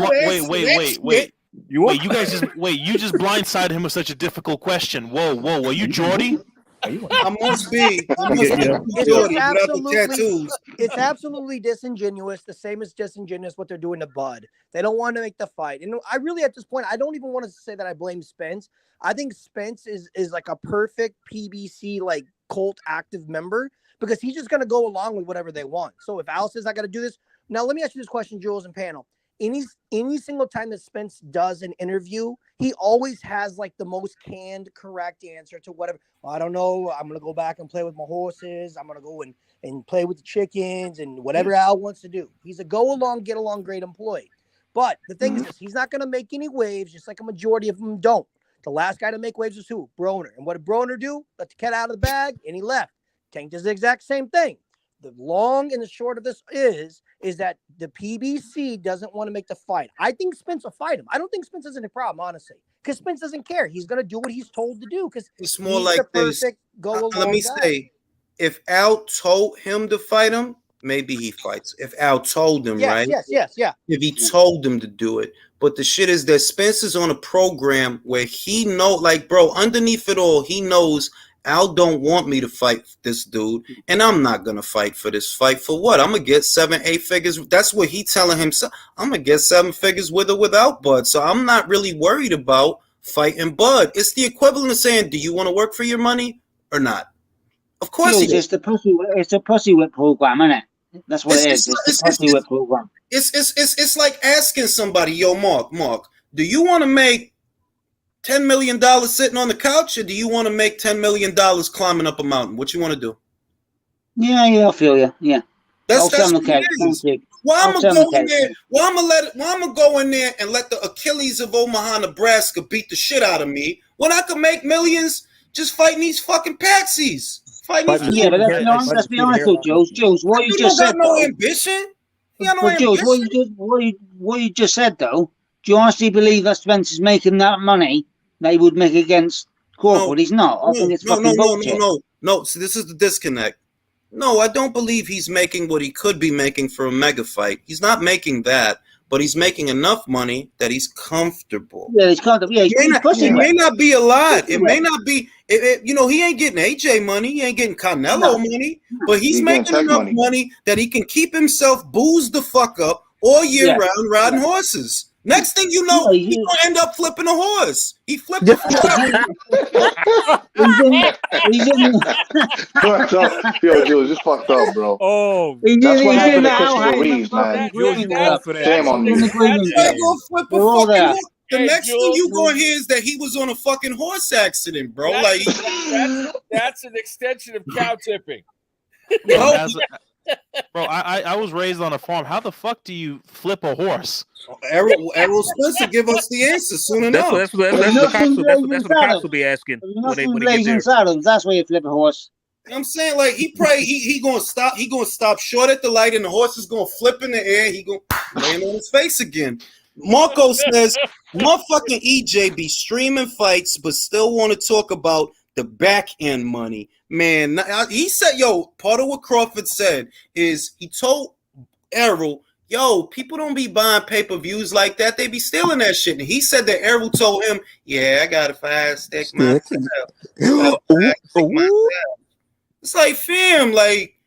wait. You just blindsided him with such a difficult question. Whoa! Are you Jordy? I must be Jordy without the tattoos. It's absolutely disingenuous. The same as disingenuous what they're doing to Bud. They don't want to make the fight. And I really, at this point, I don't even want to say that I blame Spence. I think Spence is like a perfect PBC like cult active member because he's just going to go along with whatever they want. So if Al says I got to do this, now let me ask you this question, Jules and panel. Any single time that Spence does an interview, he always has like the most canned, correct answer to whatever. Well, I don't know. I'm going to go back and play with my horses. I'm going to go and play with the chickens and whatever Al wants to do. He's a go along, get along great employee. But the thing is this, he's not going to make any waves, just like a majority of them don't. The last guy to make waves was who? Broner. And what did Broner do? Let the cat out of the bag, and he left. Tank does the exact same thing. The long and the short of this is that the PBC doesn't want to make the fight. I think Spence will fight him. I don't think Spence has any problem, honestly, because Spence doesn't care. He's going to do what he's told to do because it's more like this. Let me say, if Al told him to fight him, maybe he fights. If Al told him, right? Yes. If he told him to do it. But the shit is that Spencer's on a program where he know, like, bro, underneath it all, he knows Al don't want me to fight this dude, and I'm not gonna fight for this fight. For what? I'm gonna get 7-8 figures. That's what he telling himself. I'm gonna get 7 figures with or without Bud. So I'm not really worried about fighting Bud. It's the equivalent of saying, do you want to work for your money or not? Of course he It's the pussy whip program, isn't it? That's what it is. It's the pussy whip program. It's like asking somebody, yo, Mark, do you want to make $10 million sitting on the couch, or do you want to make $10 million climbing up a mountain? What you want to do? Yeah, I feel you. Yeah. That's what it is. Why I'm gonna go in there? Why I'm gonna go in there and let the Achilles of Omaha, Nebraska beat the shit out of me when I can make millions just fighting these fucking patsies? But let's be honest with Jules, what you just said. No ambition. But Jules, what you just said though, do you honestly believe that Spencer's making that money that he would make against Crawford? He's not. I think it's fucking bullshit. No. So this is the disconnect. No, I don't believe he's making what he could be making for a mega fight. He's not making that, but he's making enough money that he's comfortable. Yeah, he's comfortable. Yeah, it may not be a lot. It may not be. He ain't getting AJ money. He ain't getting Canelo money. But he's making enough money that he can keep himself boozed the fuck up all year round riding horses. Next thing you know, he's gonna end up flipping a horse. He flipped it. Fucked up. Yo, Jules, just fucked up, bro. Oh, that's what happened to Christopher Reeves, man. Shame on you. The next thing you gonna hear is that he was on a fucking horse accident, bro. That's an extension of cow tipping. Bro, I was raised on a farm. How the fuck do you flip a horse? Errol Spencer give us the answer soon enough. That's what the cops will be asking when they get there. That's where you flip a horse. I'm saying, like, he gonna stop short at the light, and the horse is gonna flip in the air. He gonna land on his face again. Marco says, motherfucking EJ be streaming fights, but still want to talk about the back end money. Man, he said, part of what Crawford said is he told Errol, people don't be buying pay-per-views like that. They be stealing that shit. And he said that Errol told him, I got a 5-stick myself. It's like, fam, like,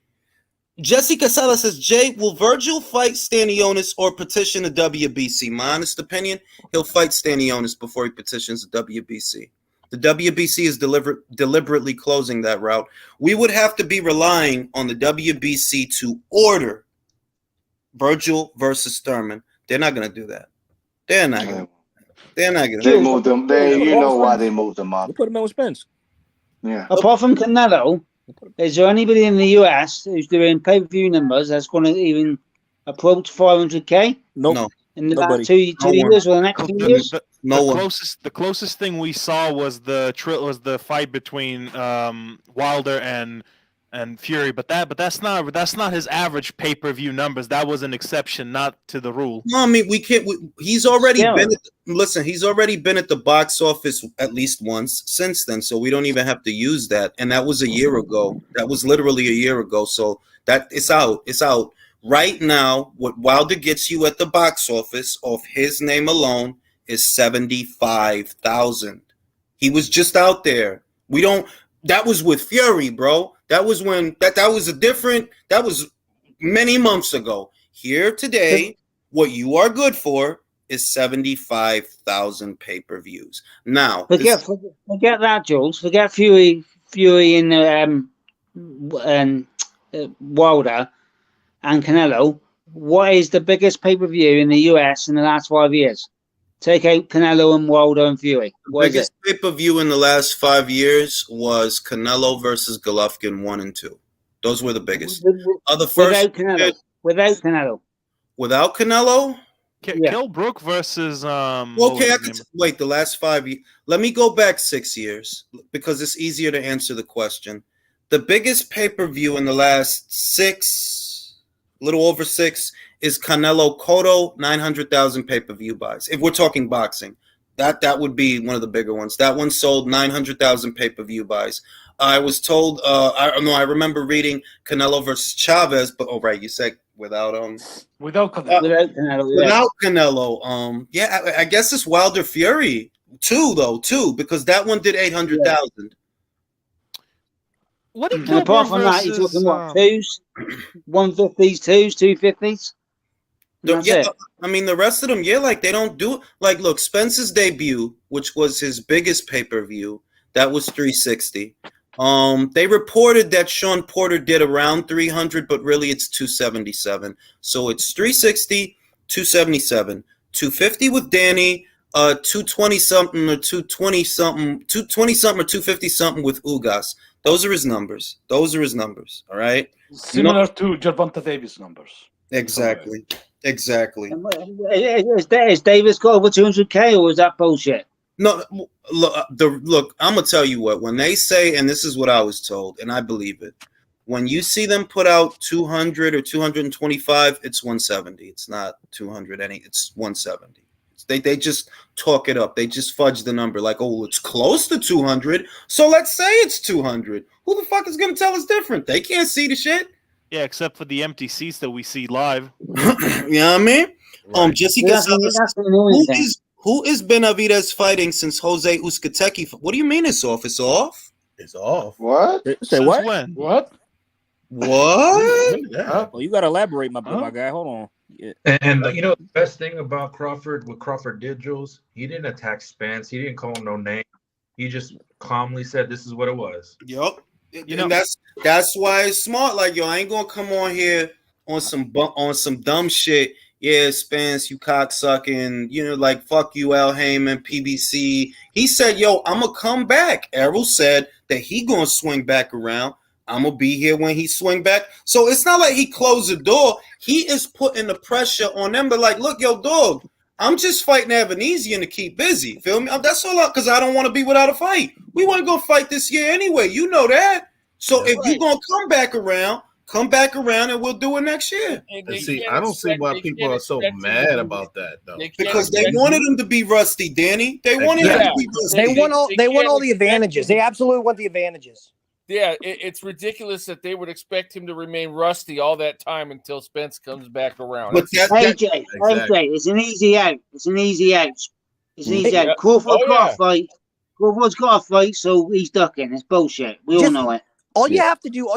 Jesse Casella says, Jay, will Virgil fight Stanionis or petition the WBC? My honest opinion, he'll fight Stanionis before he petitions the WBC. The WBC is deliberately closing that route. We would have to be relying on the WBC to order Virgil versus Thurman. They're not going to do that. They're not going to. They moved them. You know why they moved them up. They put him on with Spence. Yeah. Apart from Canelo, is there anybody in the US who's doing pay-per-view numbers that's going to even approach 500K? No. In the last two years or the next 2 years? The closest thing we saw was the fight between Wilder and Fury, but that's not his average pay-per-view numbers. That was an exception, not to the rule. No, I mean he's already been. He's already been at the box office at least once since then, so we don't even have to use that. And that was a year ago. That was literally a year ago. So that it's out. It's out right now. What Wilder gets you at the box office off his name alone is 75,000. He was just out there. That was with Fury, bro. That was when that was many months ago. Here today, what you are good for is 75,000 pay-per-views. Now, forget that, Jules. Forget Fury and Wilder and Canelo. What is the biggest pay-per-view in the US in the last 5 years? Take out Canelo and Wilder and Fury. The biggest pay-per-view in the last 5 years was Canelo versus Golovkin 1 and 2. Those were the biggest. Without Canelo. Without Canelo? Kell Brook versus wait, the last 5 years. Let me go back 6 years because it's easier to answer the question. The biggest pay-per-view in the last little over 6, is Canelo Cotto, 900,000 pay-per-view buys. If we're talking boxing, That would be one of the bigger ones. That one sold 900,000 pay-per-view buys. I was told. I remember reading Canelo versus Chavez, but right, you said without Canelo. Without Canelo. Yeah, I guess it's Wilder Fury too, because that one did 800,000. What did and apart from that, you're talking what, twos, 150s, twos, 250s. Yeah, I mean the rest of them, like they don't do like look, Spence's debut, which was his biggest pay-per-view, that was 360. They reported that Sean Porter did around 300, but really it's 277. So it's 360, 277, 250 with Danny, 220 something or 220 something, 220 something or 250 something with Ugas. Those are his numbers. All right. Similar to Gervonta Davis numbers. Exactly. Is Davis got over 200K or is that bullshit? No, look. I'm gonna tell you what. When they say, and this is what I was told, and I believe it. When you see them put out 200 or 225, it's 170. It's not 200 it's 170. They just talk it up. They just fudge the number like, oh, it's close to 200. So let's say it's 200. Who the fuck is gonna tell us different? They can't see the shit. Yeah, except for the empty seats that we see live. You know what I mean? Right. Jessica, who is Benavidez fighting since Jose Uzcategui? What do you mean it's off? It's off? It's off. What? Say what? When? What? What? Well, you got to elaborate, my guy. Hold on. Yeah. And you know the best thing about Crawford, what Crawford did, Jules, he didn't attack Spence. He didn't call him no name. He just calmly said, "This is what it was." Yup. And that's why it's smart. Like, yo, I ain't gonna come on here on some dumb shit. Yeah, Spence, you cocksucking, like fuck you, Al Heyman, PBC. He said, yo, I'm gonna come back. Errol said that he gonna swing back around. I'm gonna be here when he swing back. So it's not like he closed the door. He is putting the pressure on them. But like, look, yo, dog, I'm just fighting Evanesian to keep busy. Feel me? That's all because I don't want to be without a fight. We want to go fight this year anyway. You know that. So if you're gonna come back around, and we'll do it next year. And see, I don't see why people are so mad about that though. Because they wanted him to be rusty, Danny. They wanted him to be rusty. They want all the advantages. They absolutely want the advantages. Yeah, it's ridiculous that they would expect him to remain rusty all that time until Spence comes back around. But AJ, it's an easy out. It's an easy out. Crawford's got a fight, so he's ducking. It's bullshit. We all know it. All you have to do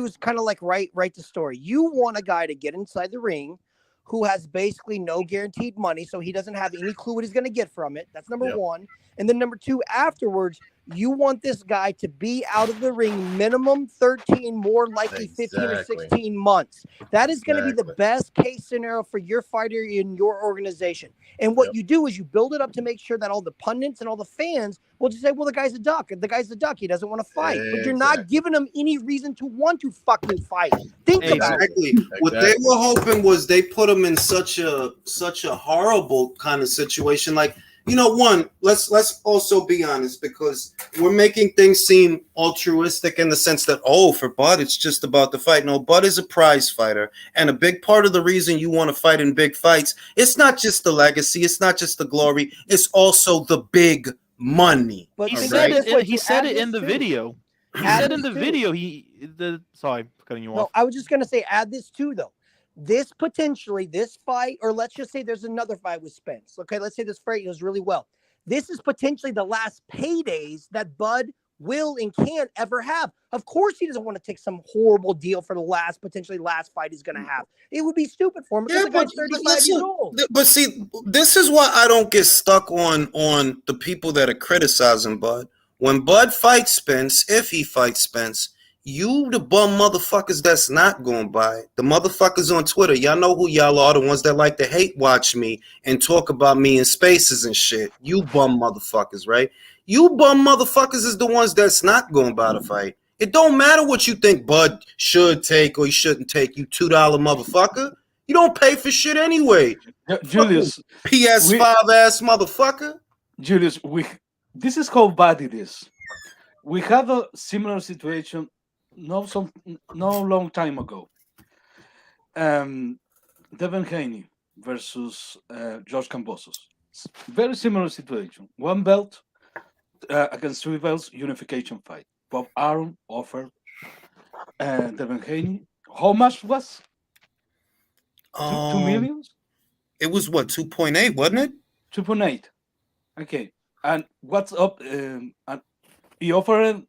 is kind of like write the story. You want a guy to get inside the ring who has basically no guaranteed money, so he doesn't have any clue what he's going to get from it. That's number one. And then number two, afterwards, you want this guy to be out of the ring minimum 13, more likely 15 or 16 months. That is going to be the best case scenario for your fighter in your organization. And what you do is you build it up to make sure that all the pundits and all the fans will just say, well, the guy's a duck. The guy's a duck. He doesn't want to fight. But you're not giving him any reason to want to fucking fight. Think about it. What they were hoping was they put him in such a horrible kind of situation. Like, let's also be honest, because we're making things seem altruistic in the sense that, for Bud, it's just about the fight. No, Bud is a prize fighter. And a big part of the reason you want to fight in big fights, it's not just the legacy, it's not just the glory, it's also the big money. But he said it in the video. He said in the video, sorry, cutting you off. No, I was just going to say, add this too, though. This fight, or let's just say there's another fight with Spence. Okay, let's say this fight goes really well. This is potentially the last paydays that Bud will and can't ever have. Of course, he doesn't want to take some horrible deal for the potentially last fight he's going to have. It would be stupid for him because the guy's 35 years old. But see, this is why I don't get stuck on the people that are criticizing Bud. When Bud fights Spence, if he fights Spence, you the bum motherfuckers that's not going by it. The motherfuckers on Twitter, y'all know who y'all are, the ones that like to hate watch me and talk about me in spaces and shit. You bum motherfuckers, right? You bum motherfuckers is the ones that's not going by the fight. It don't matter what you think Bud should take or he shouldn't take, you $2 motherfucker. You don't pay for shit anyway. Julius. PS5 ass motherfucker. Julius, this is how bad it is. We had a similar situation no long time ago. Devin Haney versus George Kambosos. Very similar situation. One belt against three belts unification fight. Bob Arum offered Devin Haney. How much was? 2 million? It was what, 2.8, wasn't it? 2.8. Okay. And what's up? And he offered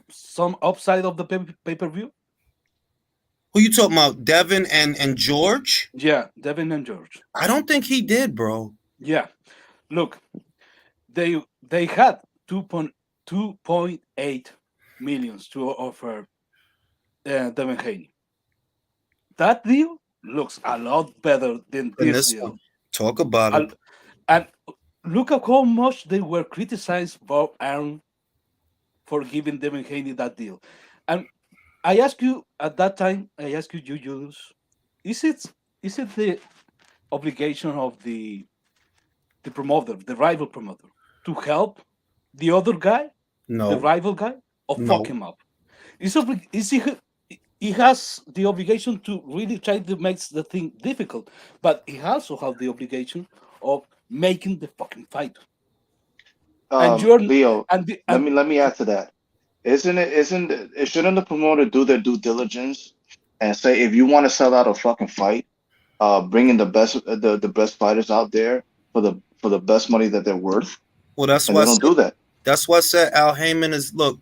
some upside of the pay-per-view. Who you talking about, Devin and George? Yeah, Devin and George. I don't think he did, bro. Yeah. Look, they had 2.8 millions to offer Devin Haney. That deal looks a lot better than this deal. One. Talk about it. And look at how much they were criticized Bob Arum for giving Devin Haney that deal. And I ask you at that time, Julius, is it the obligation of the promoter, the rival promoter, to help the other guy, the rival guy, or fuck him up? He has the obligation to really try to make the thing difficult, but he also has the obligation of making the fucking fight. Leo, let me add to that. Shouldn't the promoter do their due diligence and say, if you want to sell out a fucking fight, bring in the best fighters out there for the best money that they're worth? Well, that's why they don't do that. That's why I said Al Heyman is. Look,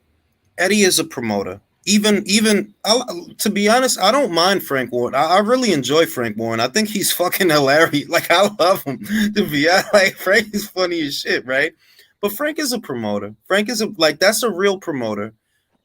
Eddie is a promoter. Even to be honest, I don't mind Frank Warren. I really enjoy Frank Warren. I think he's fucking hilarious. Like, I love him. To be honest, like, Frank is funny as shit, right? But Frank is a promoter. Frank is that's a real promoter.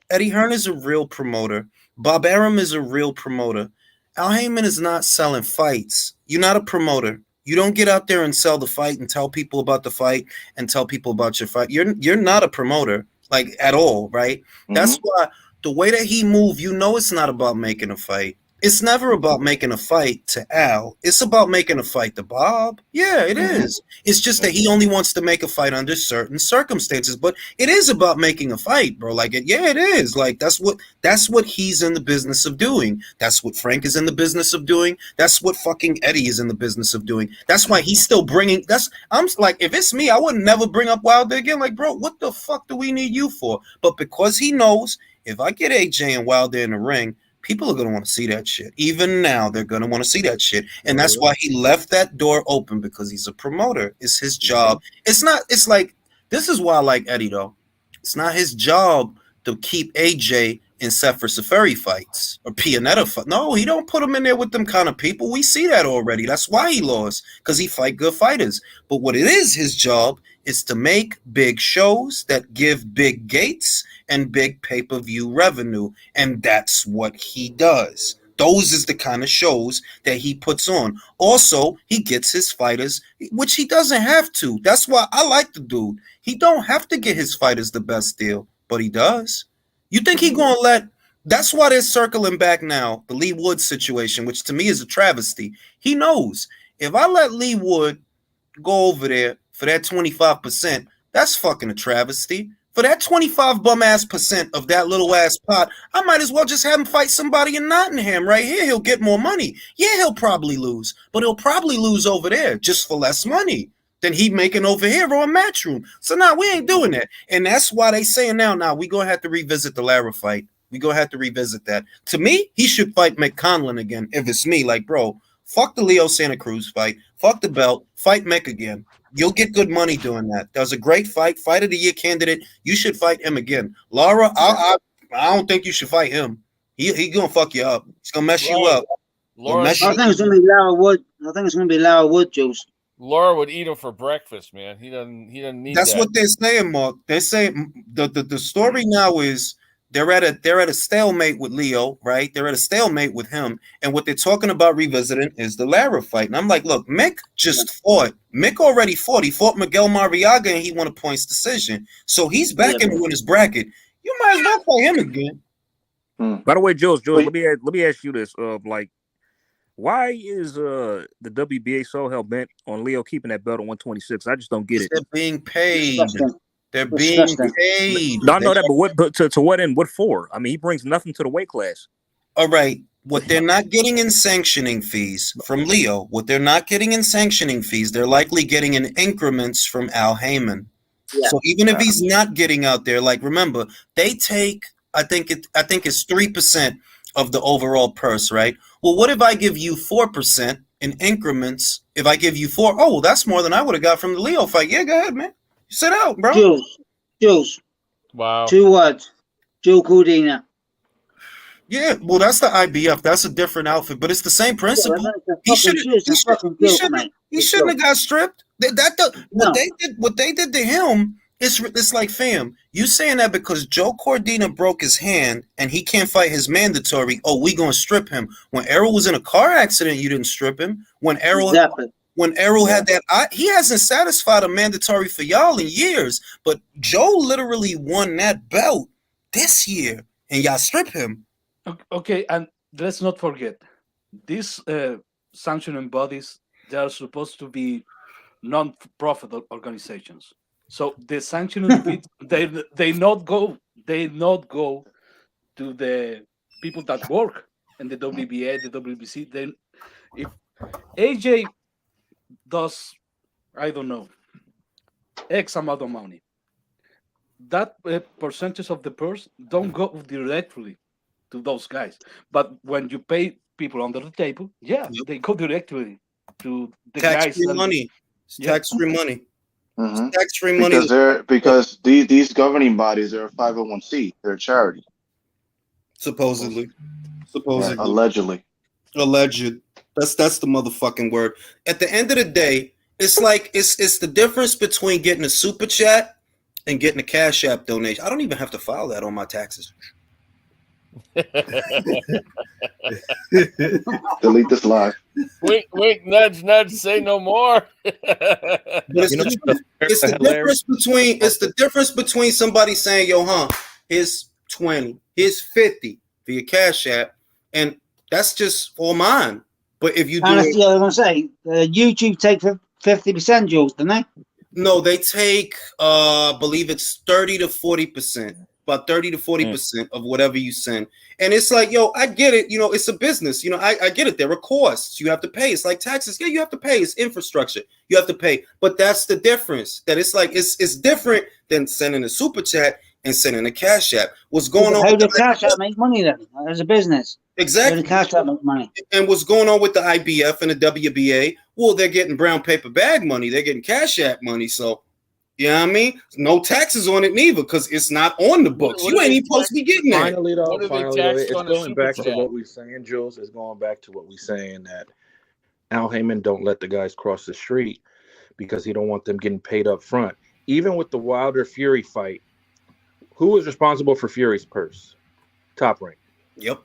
Eddie Hearn is a real promoter. Bob Arum is a real promoter. Al Heyman is not selling fights. You're not a promoter. You don't get out there and sell the fight and tell people about the fight and tell people about your fight. You're not a promoter, like, at all, right? Mm-hmm. That's why the way that he moved, it's not about making a fight. It's never about making a fight to Al. It's about making a fight to Bob. Yeah, it is. It's just that he only wants to make a fight under certain circumstances. But it is about making a fight, bro. Like, it is. Like, that's what he's in the business of doing. That's what Frank is in the business of doing. That's what fucking Eddie is in the business of doing. That's why he's still bringing. I'm like, if it's me, I would never bring up Wilder again. Like, bro, what the fuck do we need you for? But because he knows, if I get AJ and Wilder in the ring, people are going to want to see that shit. Even now, they're going to want to see that shit. And that's why he left that door open, because he's a promoter. It's his job. It's like, this is why I like Eddie, though. It's not his job to keep AJ in Sefer Seferi fights or Pianetta fights. No, he don't put him in there with them kind of people. We see that already. That's why he lost, because he fight good fighters. But what it is, his job is to make big shows that give big gates and big pay-per-view revenue. And that's what he does. Those is the kind of shows that he puts on. Also, he gets his fighters, which he doesn't have to. That's why I like the dude. He don't have to get his fighters the best deal, but he does. You think he gonna let... That's why they're circling back now, the Lee Wood situation, which to me is a travesty. He knows, if I let Lee Wood go over there for that 25%, that's fucking a travesty. For that 25 bum-ass percent of that little-ass pot, I might as well just have him fight somebody in Nottingham right here. He'll get more money. Yeah, he'll probably lose, but he'll probably lose over there just for less money than he making over here or a Matchroom. So now we ain't doing that. And that's why they saying now we going to have to revisit the Lara fight. We going to have to revisit that. To me, he should fight Mick Conlon again if it's me. Like, bro, fuck the Leo Santa Cruz fight. Fuck the belt. Fight Mick again. You'll get good money doing that. That was a great fight. Fight of the year candidate. You should fight him again. Lara, I don't think you should fight him. He gonna fuck you up. He's gonna mess you up. I think it's gonna be Lara Wood. I think it's gonna be Lara Wood, Jules. Laura would eat him for breakfast, man. He doesn't need That's that. what they're saying, Mark. They're saying the story now is they're at a stalemate with Leo, right? They're at a stalemate with him, and what they're talking about revisiting is the Lara fight. And I'm like, look, Mick just fought. Mick already fought. He fought Miguel Mariaga, and he won a points decision. So he's back in the winner's bracket. You might as well fight him again. By the way, Jules, let me ask you this: why is the WBA so hell bent on Leo keeping that belt on 126? I just don't get it. They're being paid. They're being paid. No, I know that, but to what end? What for? I mean, he brings nothing to the weight class. All right. What they're not getting in sanctioning fees from Leo, what they're not getting in sanctioning fees, they're likely getting in increments from Al Heyman. Yeah. So even if he's not getting out there, like remember, they take I think it's 3% of the overall purse, right? Well, what if I give you 4% in increments? If I give you 4, oh, well, that's more than I would have got from the Leo fight. Yeah, go ahead, man. Sit out, bro. Jules. Wow. 2 words. Joe Cordina. Yeah, well, that's the IBF. That's a different outfit, but it's the same principle. He shouldn't have got stripped. What they did to him, it's like, fam, you saying that because Joe Cordina broke his hand and he can't fight his mandatory, oh, we gonna strip him. When Errol was in a car accident, you didn't strip him. When Errol had that, he hasn't satisfied a mandatory for y'all in years, but Joe literally won that belt this year, and y'all strip him. Okay, and let's not forget, these sanctioning bodies, they are supposed to be non-profit organizations. So the sanctioning fees, they not go to the people that work in the WBA, the WBC. Then if AJ does, I don't know, X amount of money, that percentage of the purse don't go directly to those guys. But when you pay people under the table, they go directly to the tax-free guys. Money. It's tax-free money. Mm-hmm. Tax-free money. Because these governing bodies are a 501c. They're a charity. Supposedly. Yeah, allegedly. Alleged. That's the motherfucking word. At the end of the day, it's like it's the difference between getting a super chat and getting a Cash App donation. I don't even have to file that on my taxes. Delete this live. Wink, wink, nudge, nudge. Say no more. It's the difference between somebody saying, "Yo, here's 20, here's 50 for your Cash App," and that's just for mine. But if you do, that's the other one. Say YouTube take 50%, Jules, don't they? No, they take, I believe it's 30 to 40%. About 30 to 40% of whatever you send. And it's like, yo, I get it. You know, it's a business. You know, I get it. There are costs. You have to pay. It's like taxes. Yeah, you have to pay. It's infrastructure. You have to pay. But that's the difference. That it's like, it's different than sending a super chat and sending a Cash App. What's going on? How does Cash App make money then as a business? Exactly. How does Cash App make money? And what's going on with the IBF and the WBA? Well, they're getting brown paper bag money. They're getting Cash App money. So, you know what I mean? No taxes on it neither, because it's not on the books. You ain't even supposed to be getting that. Finally, it's going back to what we're saying, Jules. It's going back to what we're saying, that Al Heyman don't let the guys cross the street because he don't want them getting paid up front. Even with the Wilder Fury fight, who was responsible for Fury's purse? Top Rank. Yep.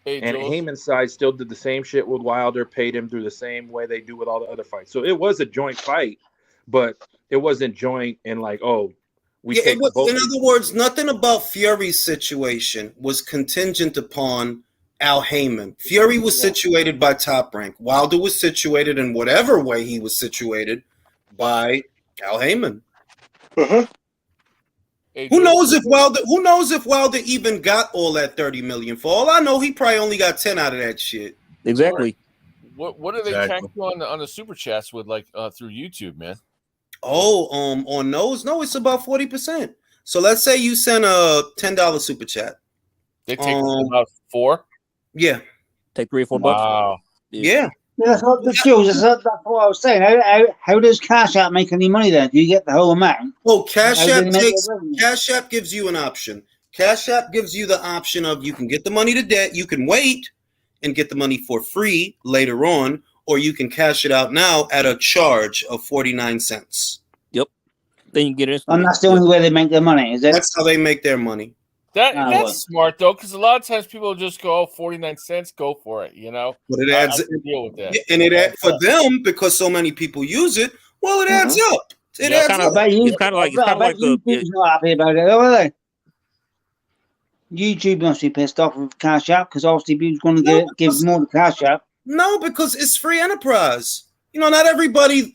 And Heyman's side still did the same shit with Wilder, paid him through the same way they do with all the other fights. So it was a joint fight, but it wasn't joint and like, oh, we take both. In other words, nothing about Fury's situation was contingent upon Al Heyman. Fury was situated by Top Rank. Wilder was situated in whatever way he was situated by Al Heyman. Who knows if Wilder even got all that 30 million? For all I know, he probably only got 10 out of that shit. Exactly. What do they tax you on the super chats with, like through YouTube, man? Oh, on those? No, it's about 40%. So let's say you send a $10 super chat. They take about 4? Yeah. Take $3 or $4. Wow. Yeah. That's what I was saying. How does Cash App make any money then? Do you get the whole amount? Oh, Cash App gives you an option. Cash App gives you the option of you can get the money to debt, you can wait and get the money for free later on, or you can cash it out now at a charge of 49 cents. Yep. Then you get it. And that's the only way they make their money, is it? That's how they make their money. That's smart though, because a lot of times people just go, oh, 49 cents, go for it, you know. But it adds deal with that. And it for them, because so many people use it, well, it adds up. It adds up. It's kind of like YouTube's not happy about it, are they? YouTube must be pissed off with Cash App because obviously people's going to give more to Cash App. No, because it's free enterprise. You know, not everybody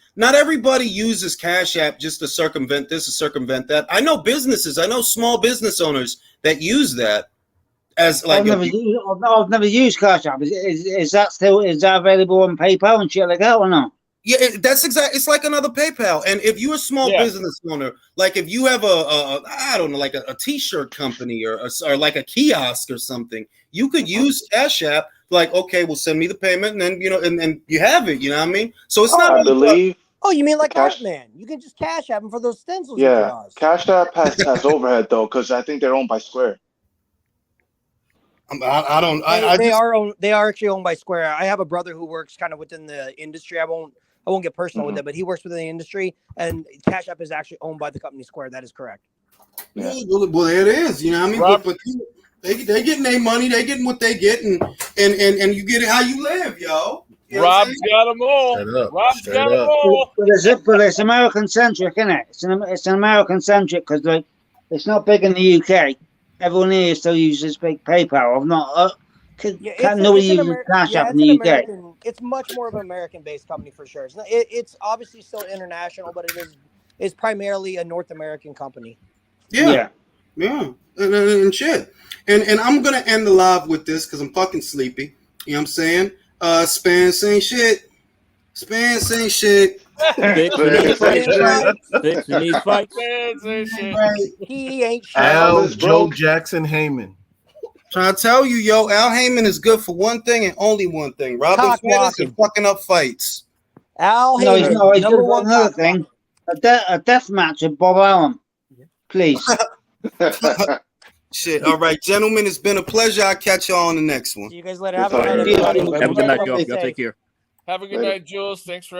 uses Cash App just to circumvent this or circumvent that. I know businesses, I know small business owners that use that as like I've never used Cash App. Is that available on PayPal and shit like that or not? Yeah, that's exactly. It's like another PayPal. And if you're a small business owner, like if you have I don't know, like a t-shirt company or like a kiosk or something, you could use Cash App. Like, okay, well, send me the payment, and then and you have it. You know what I mean? So it's not. I believe. Oh, you mean like Artman? You can just Cash App him for those stencils he Yeah, draws. Cash App has overhead though, because I think they're owned by Square. I don't. They are actually owned by Square. I have a brother who works kind of within the industry. I won't get personal with it, but he works within the industry, and Cash App is actually owned by the company Square. That is correct. Yeah. Well, there it is. You know what I mean? But they getting their money. They getting what they get, and you get it how you live, yo. You know Rob's got them all. Rob's got them all. But it's American centric, isn't it? It's an American centric because like it's not big in the UK. Everyone here still uses big PayPal. I've not. Nobody uses Cash App in the UK. It's much more of an American-based company for sure. It's obviously still international, but it's primarily a North American company. Yeah. And shit. And I'm gonna end the live with this because I'm fucking sleepy. You know what I'm saying? Spence ain't shit. Spence ain't shit. He ain't shit. Al Joe Jackson Heyman. Trying to tell you, yo, Al Heyman is good for one thing and only one thing. Robin Fennis is fucking up fights. Al No, Heyman, he's not. He's number good for one another thing. A death match with Bob Allen. Please. Shit. All right, gentlemen, it's been a pleasure. I'll catch y'all on the next one. See you guys later. Have a good night, everybody. Have a good night, y'all. Y'all take care. Have a good night, Jules. Thanks for